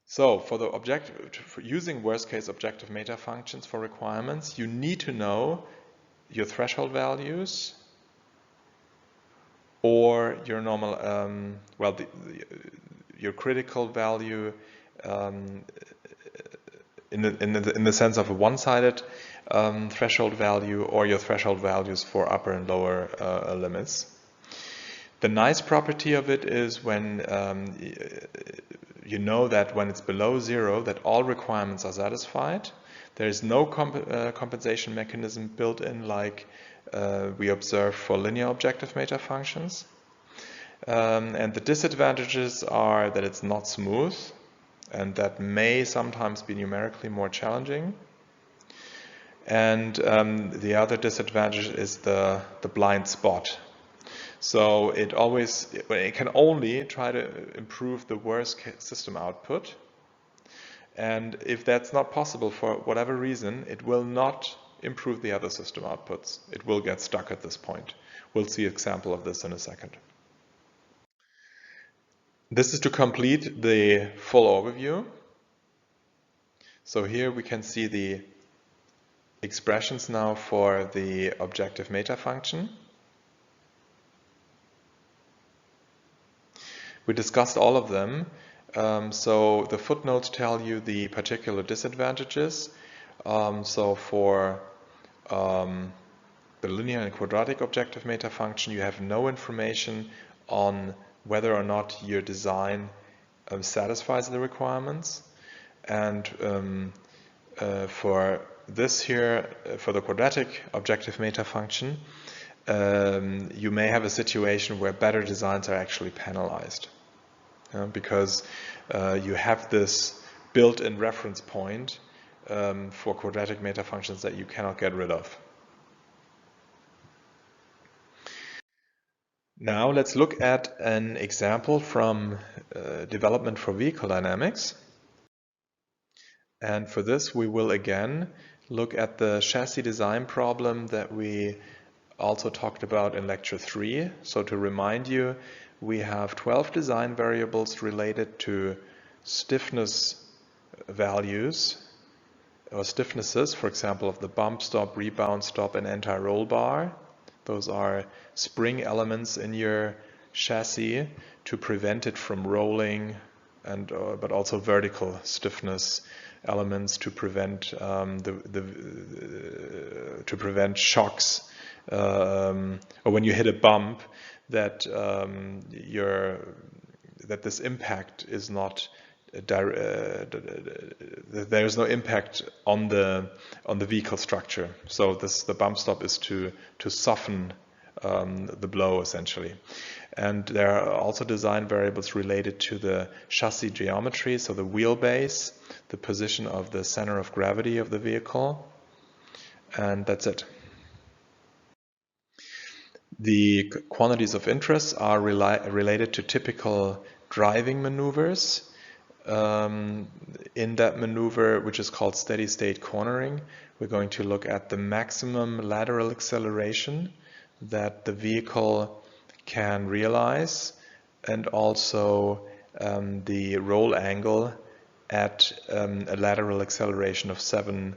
So for using worst-case objective meta functions for requirements, you need to know your threshold values or your normal, your critical value in the sense of a one-sided threshold value, or your threshold values for upper and lower limits. The nice property of it is when you know that when it's below 0, that all requirements are satisfied. There is no compensation mechanism built in like we observe for linear objective meta functions. And the disadvantages are that it's not smooth, and that may sometimes be numerically more challenging. And the other disadvantage is the blind spot. So it can only try to improve the worst system output. And if that's not possible for whatever reason, it will not improve the other system outputs. It will get stuck at this point. We'll see an example of this in a second. This is to complete the full overview. So here we can see the expressions now for the objective meta function. We discussed all of them. So the footnotes tell you the particular disadvantages. So for the linear and quadratic objective meta function, you have no information on whether or not your design satisfies the requirements. And for this here, for the quadratic objective meta function, you may have a situation where better designs are actually penalized, because you have this built-in reference point for quadratic meta functions that you cannot get rid of. Now let's look at an example from development for vehicle dynamics. And for this, we will again look at the chassis design problem that we also talked about in lecture 3. So to remind you, we have 12 design variables related to stiffness values or stiffnesses, for example, of the bump stop, rebound stop, and anti-roll bar. Those are spring elements in your chassis to prevent it from rolling, and but also vertical stiffness elements to prevent to prevent shocks, or when you hit a bump, that that this impact is not there is no impact on the vehicle structure. So the bump stop is to soften the blow essentially. And there are also design variables related to the chassis geometry, so the wheelbase, the position of the center of gravity of the vehicle, and that's it. The quantities of interest are related to typical driving maneuvers. In that maneuver, which is called steady state cornering, we're going to look at the maximum lateral acceleration that the vehicle can realize, and also the roll angle at a lateral acceleration of 7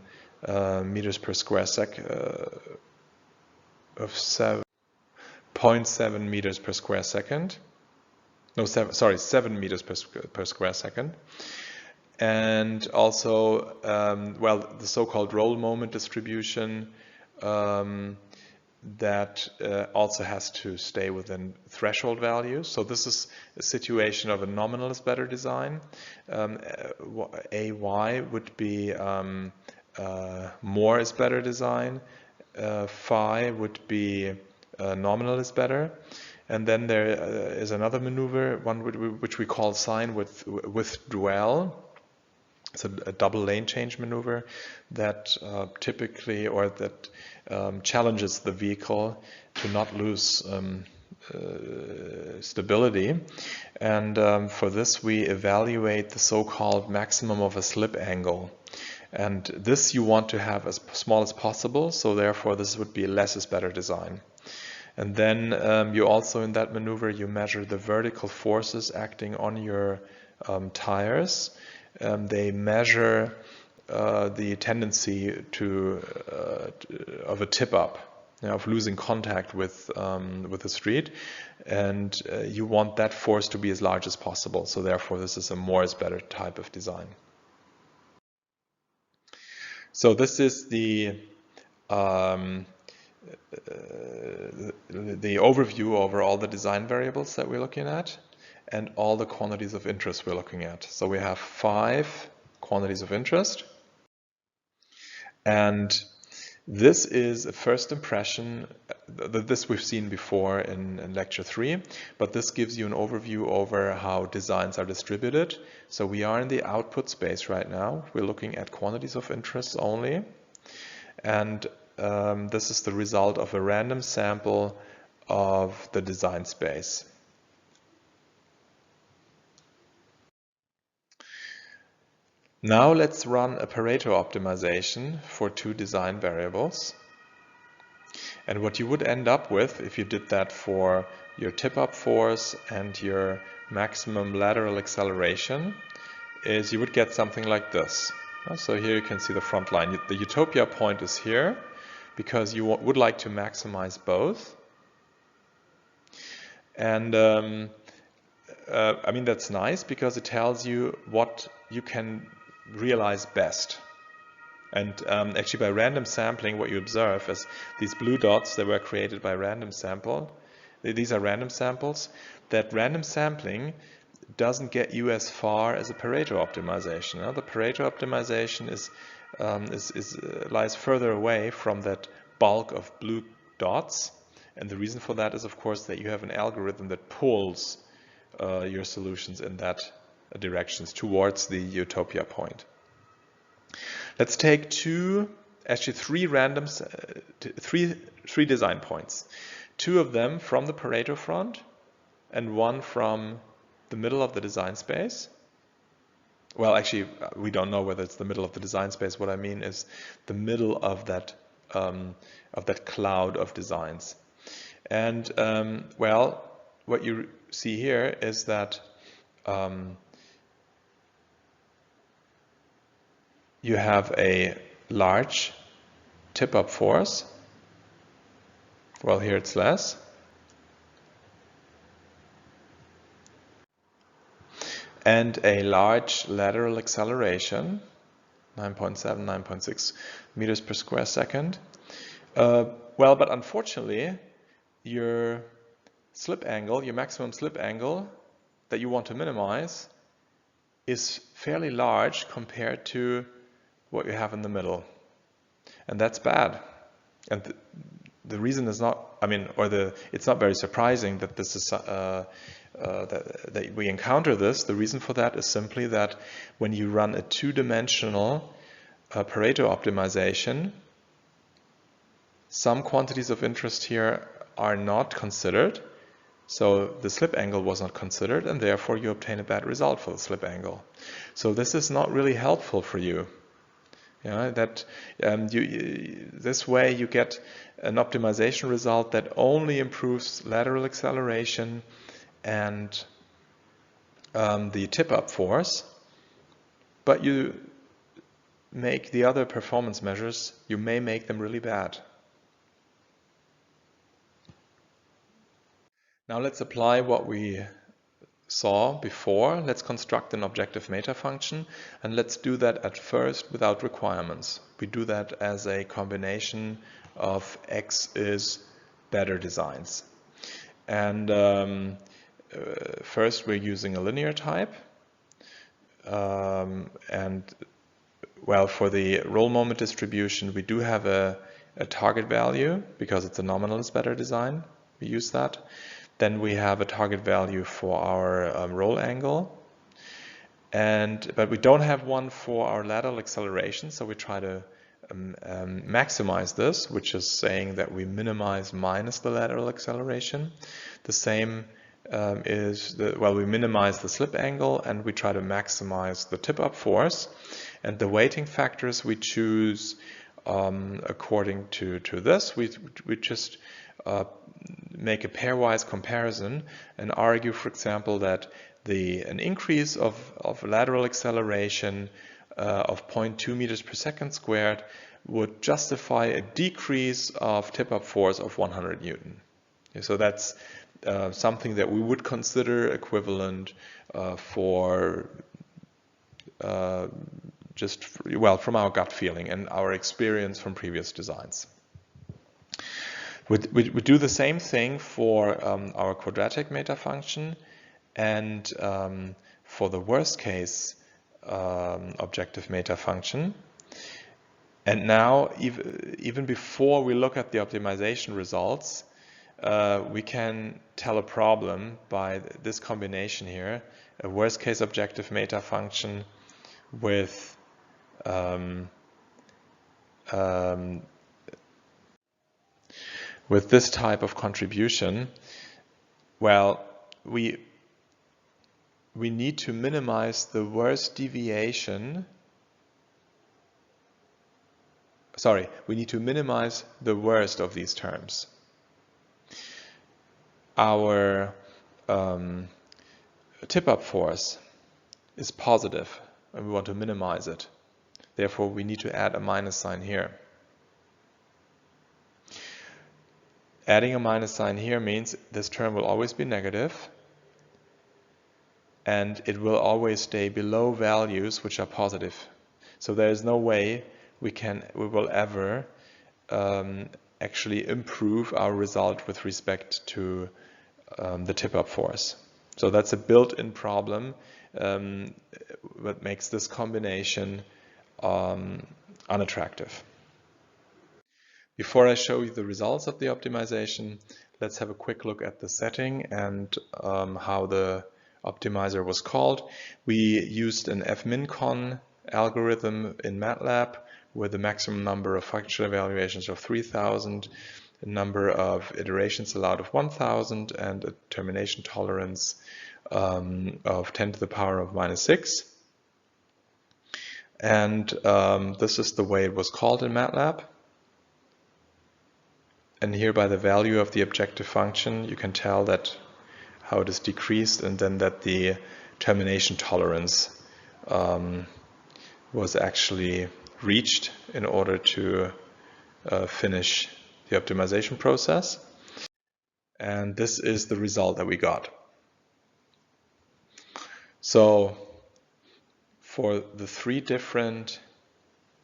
meters per square second, of 7.7 meters per square second. No, 7 meters per square second. And also, well, the so-called roll moment distribution that also has to stay within threshold values. So this is a situation of a nominal is better design. AY would be more is better design. Phi would be nominal is better. And then there is another maneuver, which we call sign withdrawal. It's a double lane change maneuver that typically, or that challenges the vehicle to not lose stability. And for this, we evaluate the so-called maximum of a slip angle. And this you want to have as small as possible, so therefore this would be a less is better design. And then you also, in that maneuver, you measure the vertical forces acting on your tires. They measure the tendency of a tip up, of losing contact with the street, and you want that force to be as large as possible. So therefore, this is a more is better type of design. So this is the overview over all the design variables that we're looking at and all the quantities of interest we're looking at. So we have 5 quantities of interest, and this is a first impression. This we've seen before in lecture 3, but this gives you an overview over how designs are distributed. So we are in the output space right now. We're looking at quantities of interest only, and this is the result of a random sample of the design space. Now let's run a Pareto optimization for 2 design variables. And what you would end up with, if you did that for your tip-up force and your maximum lateral acceleration, is you would get something like this. So here you can see the front line. The utopia point is here, because you would like to maximize both. And I mean, that's nice because it tells you what you can realize best. And actually, by random sampling, what you observe is these blue dots that were created by random sample. These are random samples. That random sampling doesn't get you as far as a Pareto optimization. Now, the Pareto optimization lies further away from that bulk of blue dots, and the reason for that is, of course, that you have an algorithm that pulls your solutions in that directions towards the utopia point. Let's take three design points. 2 of them from the Pareto front and 1 from the middle of the design space. well, actually, we don't know whether it's the middle of the design space. What I mean is the middle of that cloud of designs. And well, what you see here is that you have a large tip-up force. Well, here it's less. And a large lateral acceleration, 9.7, 9.6 meters per square second. Well, but unfortunately, your slip angle, your maximum slip angle that you want to minimize is fairly large compared to what you have in the middle. And that's bad. And the reason is not, I mean, it's not very surprising that this is that we encounter this. The reason for that is simply that when you run a two-dimensional Pareto optimization, some quantities of interest here are not considered. So the slip angle was not considered, and therefore you obtain a bad result for the slip angle. So this is not really helpful for you. Yeah, that this way you get an optimization result that only improves lateral acceleration and the tip-up force, but you make the other performance measures, you may make them really bad. Now let's apply what we saw before. Let's construct an objective meta function, and let's do that at first without requirements. We do that as a combination of X is better designs. And first we're using a linear type, and well, for the roll moment distribution we do have a target value because it's a nominalist better design. We use that. Then we have a target value for our roll angle, but we don't have one for our lateral acceleration, so we try to maximize this, which is saying that we minimize minus the lateral acceleration. The same we minimize the slip angle and we try to maximize the tip-up force. And the weighting factors we choose according to this. We just make a pairwise comparison and argue, for example, that an increase of lateral acceleration of 0.2 meters per second squared would justify a decrease of tip-up force of 100 Newton. So that's something that we would consider equivalent for from our gut feeling and our experience from previous designs. We do the same thing for our quadratic meta function and for the worst case objective meta function. And now, even before we look at the optimization results, we can tell a problem by this combination here, a worst case objective meta function with this type of contribution. Well, we need to minimize the worst deviation. Sorry, we need to minimize the worst of these terms. Our tip-up force is positive and we want to minimize it. Therefore, we need to add a minus sign here. Adding a minus sign here means this term will always be negative and it will always stay below values which are positive. So there is no way we will ever actually improve our result with respect to the tip-up force. So that's a built-in problem that makes this combination unattractive. Before I show you the results of the optimization, let's have a quick look at the setting and how the optimizer was called. We used an fmincon algorithm in MATLAB with a maximum number of functional evaluations of 3,000, a number of iterations allowed of 1,000, and a termination tolerance of 10 to the power of -6. And this is the way it was called in MATLAB. And here by the value of the objective function, you can tell that how it is decreased, and then that the termination tolerance was actually reached in order to finish the optimization process. And this is the result that we got. So for the three different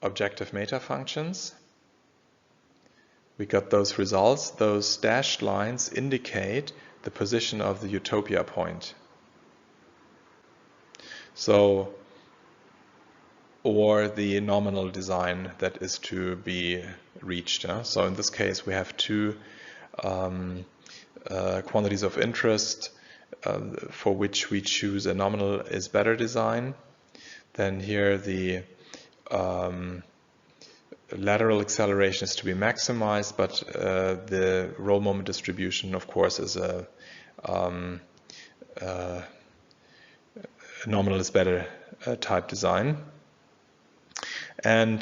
objective meta functions, we got those results. Those dashed lines indicate the position of the utopia point. So, or the nominal design that is to be reached. So in this case, we have two quantities of interest for which we choose a nominal is better design. Then here the lateral acceleration is to be maximized, but the roll moment distribution, of course, is a nominal is better type design. And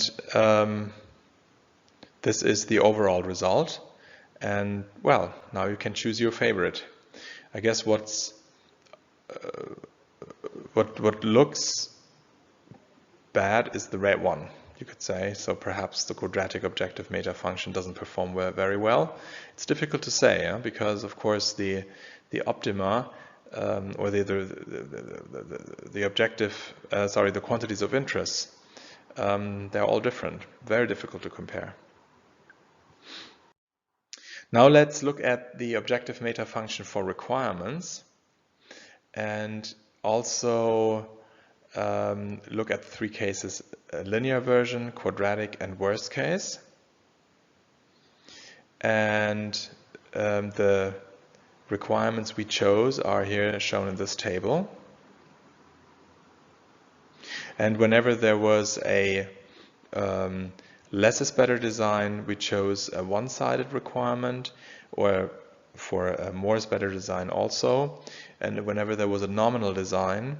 this is the overall result. And well, now you can choose your favorite. I guess what looks bad is the red one, you could say. So perhaps the quadratic objective meta function doesn't perform very well. It's difficult to say, because of course the optima or the objective, the quantities of interest, they're all different. Very difficult to compare. Now let's look at the objective meta function for requirements, and also look at three cases: a linear version, quadratic, and worst case. And the requirements we chose are here shown in this table. And whenever there was a less is better design, we chose a one-sided requirement, or for a more is better design also. And whenever there was a nominal design,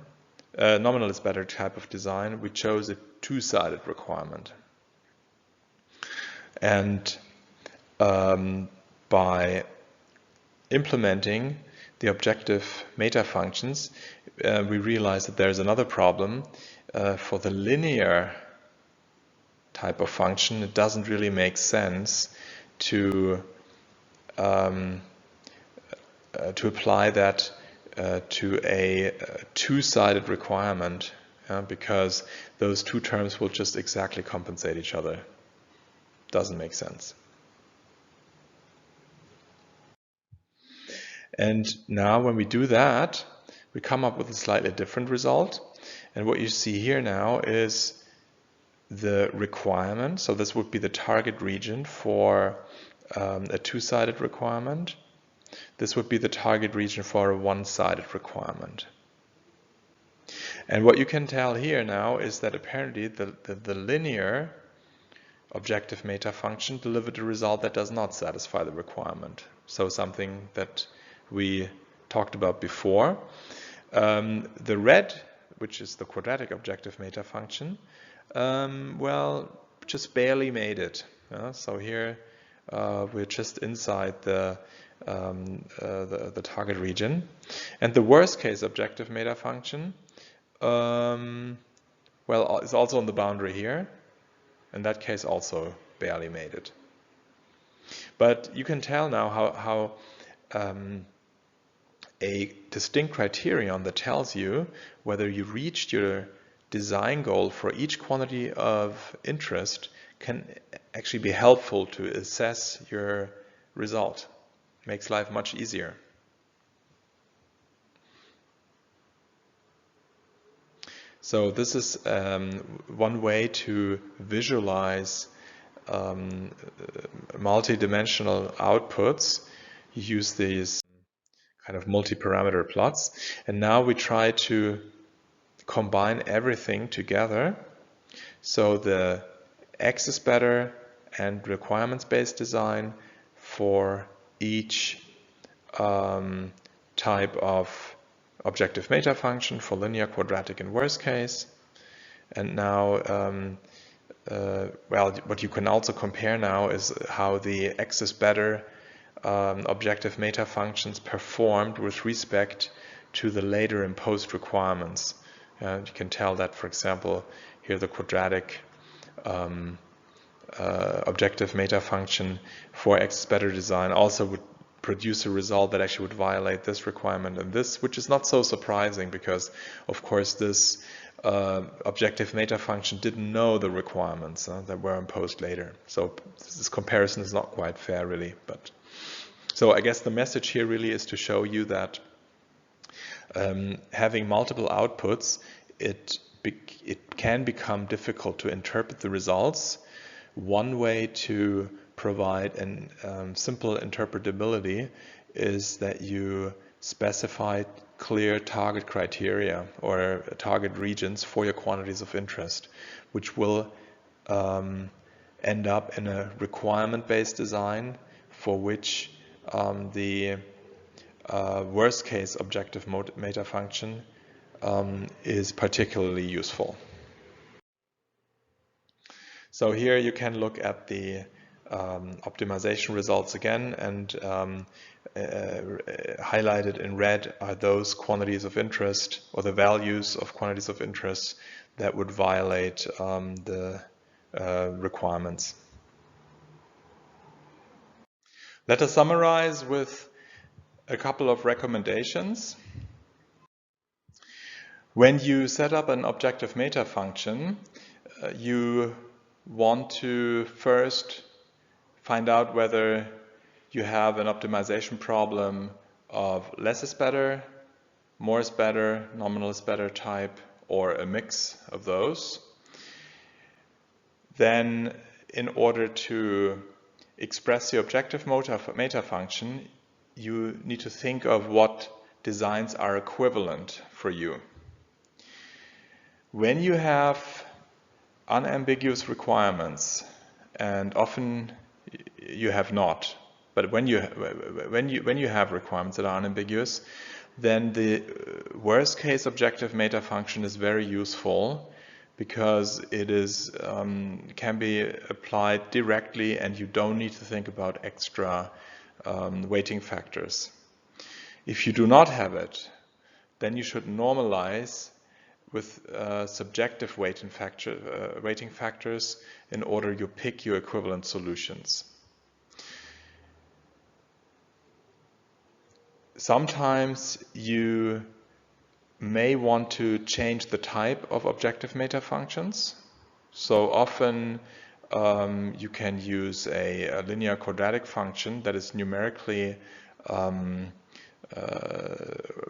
nominal is better type of design, we chose a two-sided requirement. And by implementing the objective meta functions, we realized that there's another problem. For the linear type of function, it doesn't really make sense to apply that to a two-sided requirement, because those two terms will just exactly compensate each other. Doesn't make sense. And now when we do that, we come up with a slightly different result. And what you see here now is the requirement. So this would be the target region for a two-sided requirement. This would be the target region for a one-sided requirement. And what you can tell here now is that apparently the linear objective meta function delivered a result that does not satisfy the requirement. So something that we talked about before. The red, which is the quadratic objective meta function, well, just barely made it. So here we're just inside the target region. And the worst case objective meta function, well, it's also on the boundary here. In that case, also barely made it. But you can tell now how a distinct criterion that tells you whether you reached your design goal for each quantity of interest can actually be helpful to assess your result. Makes life much easier. So this is one way to visualize multi-dimensional outputs. You use these kind of multi-parameter plots, and now we try to combine everything together. So the X is better and requirements-based design for each type of objective meta function for linear, quadratic, and worst case. And now, well, what you can also compare now is how the X is better objective meta functions performed with respect to the later imposed requirements. You can tell that, for example, here the quadratic objective meta function for X is better design also would produce a result that actually would violate this requirement and this, which is not so surprising because, of course, this objective meta function didn't know the requirements that were imposed later. So this comparison is not quite fair, really. But so I guess the message here really is to show you that having multiple outputs, it can become difficult to interpret the results. One way to provide a simple interpretability is that you specify clear target criteria or target regions for your quantities of interest, which will end up in a requirement-based design for which the worst case objective meta function is particularly useful. So here you can look at the optimization results again, and highlighted in red are those quantities of interest or the values of quantities of interest that would violate the requirements. Let us summarize with a couple of recommendations. When you set up an objective meta function, you want to first find out whether you have an optimization problem of less is better, more is better, nominal is better type, or a mix of those. Then, in order to express the objective meta function, you need to think of what designs are equivalent for you. When you have unambiguous requirements, and often you have not, but when you have requirements that are unambiguous, then the worst case objective meta function is very useful because it is can be applied directly and you don't need to think about extra weighting factors. If you do not have it, then you should normalize with subjective weighting factors in order you pick your equivalent solutions. Sometimes you may want to change the type of objective meta functions. So often you can use a linear quadratic function that is numerically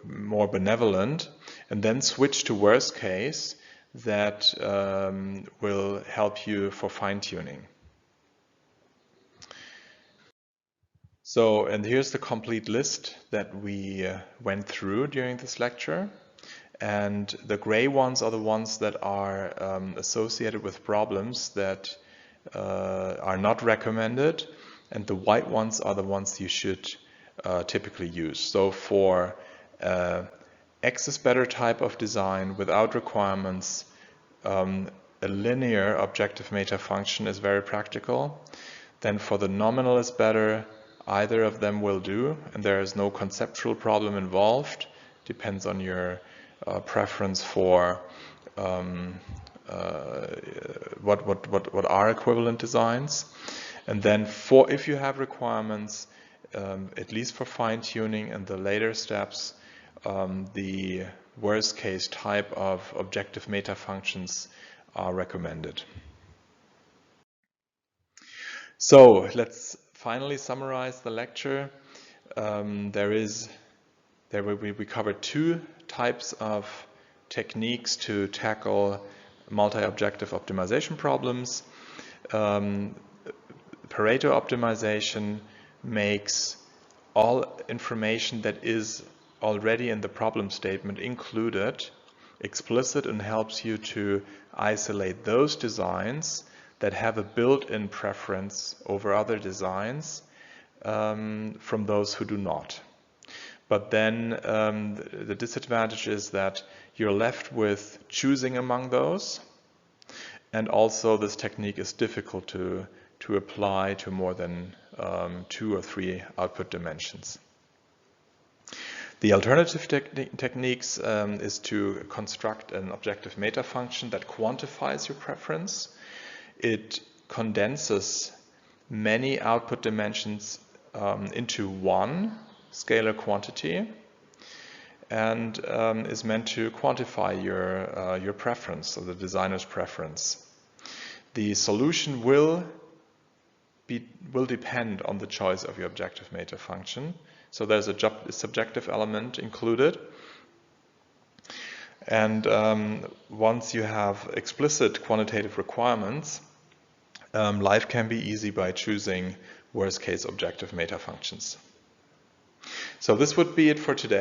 more benevolent, and then switch to worst case that will help you for fine-tuning. So, and here's the complete list that we went through during this lecture. And the gray ones are the ones that are associated with problems that are not recommended, and the white ones are the ones you should typically use. So for X is better type of design without requirements, a linear objective meta function is very practical. Then for the nominal is better, either of them will do, and there is no conceptual problem involved. Depends on your preference for what are equivalent designs. And then for if you have requirements, at least for fine-tuning and the later steps, the worst case type of objective meta functions are recommended. So let's finally summarize the lecture. We covered two types of techniques to tackle multi-objective optimization problems. Pareto optimization makes all information that is already in the problem statement included explicit and helps you to isolate those designs that have a built-in preference over other designs from those who do not. But then the disadvantage is that you're left with choosing among those, And also this technique is difficult to apply to more than 2 or 3 output dimensions. The alternative techniques is to construct an objective meta function that quantifies your preference. It condenses many output dimensions into one scalar quantity and is meant to quantify your preference, or the designer's preference. The solution will depend on the choice of your objective meta function. So there's a subjective element included. And once you have explicit quantitative requirements, life can be easy by choosing worst case objective meta functions. So this would be it for today.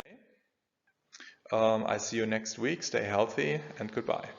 I see you next week. Stay healthy and goodbye.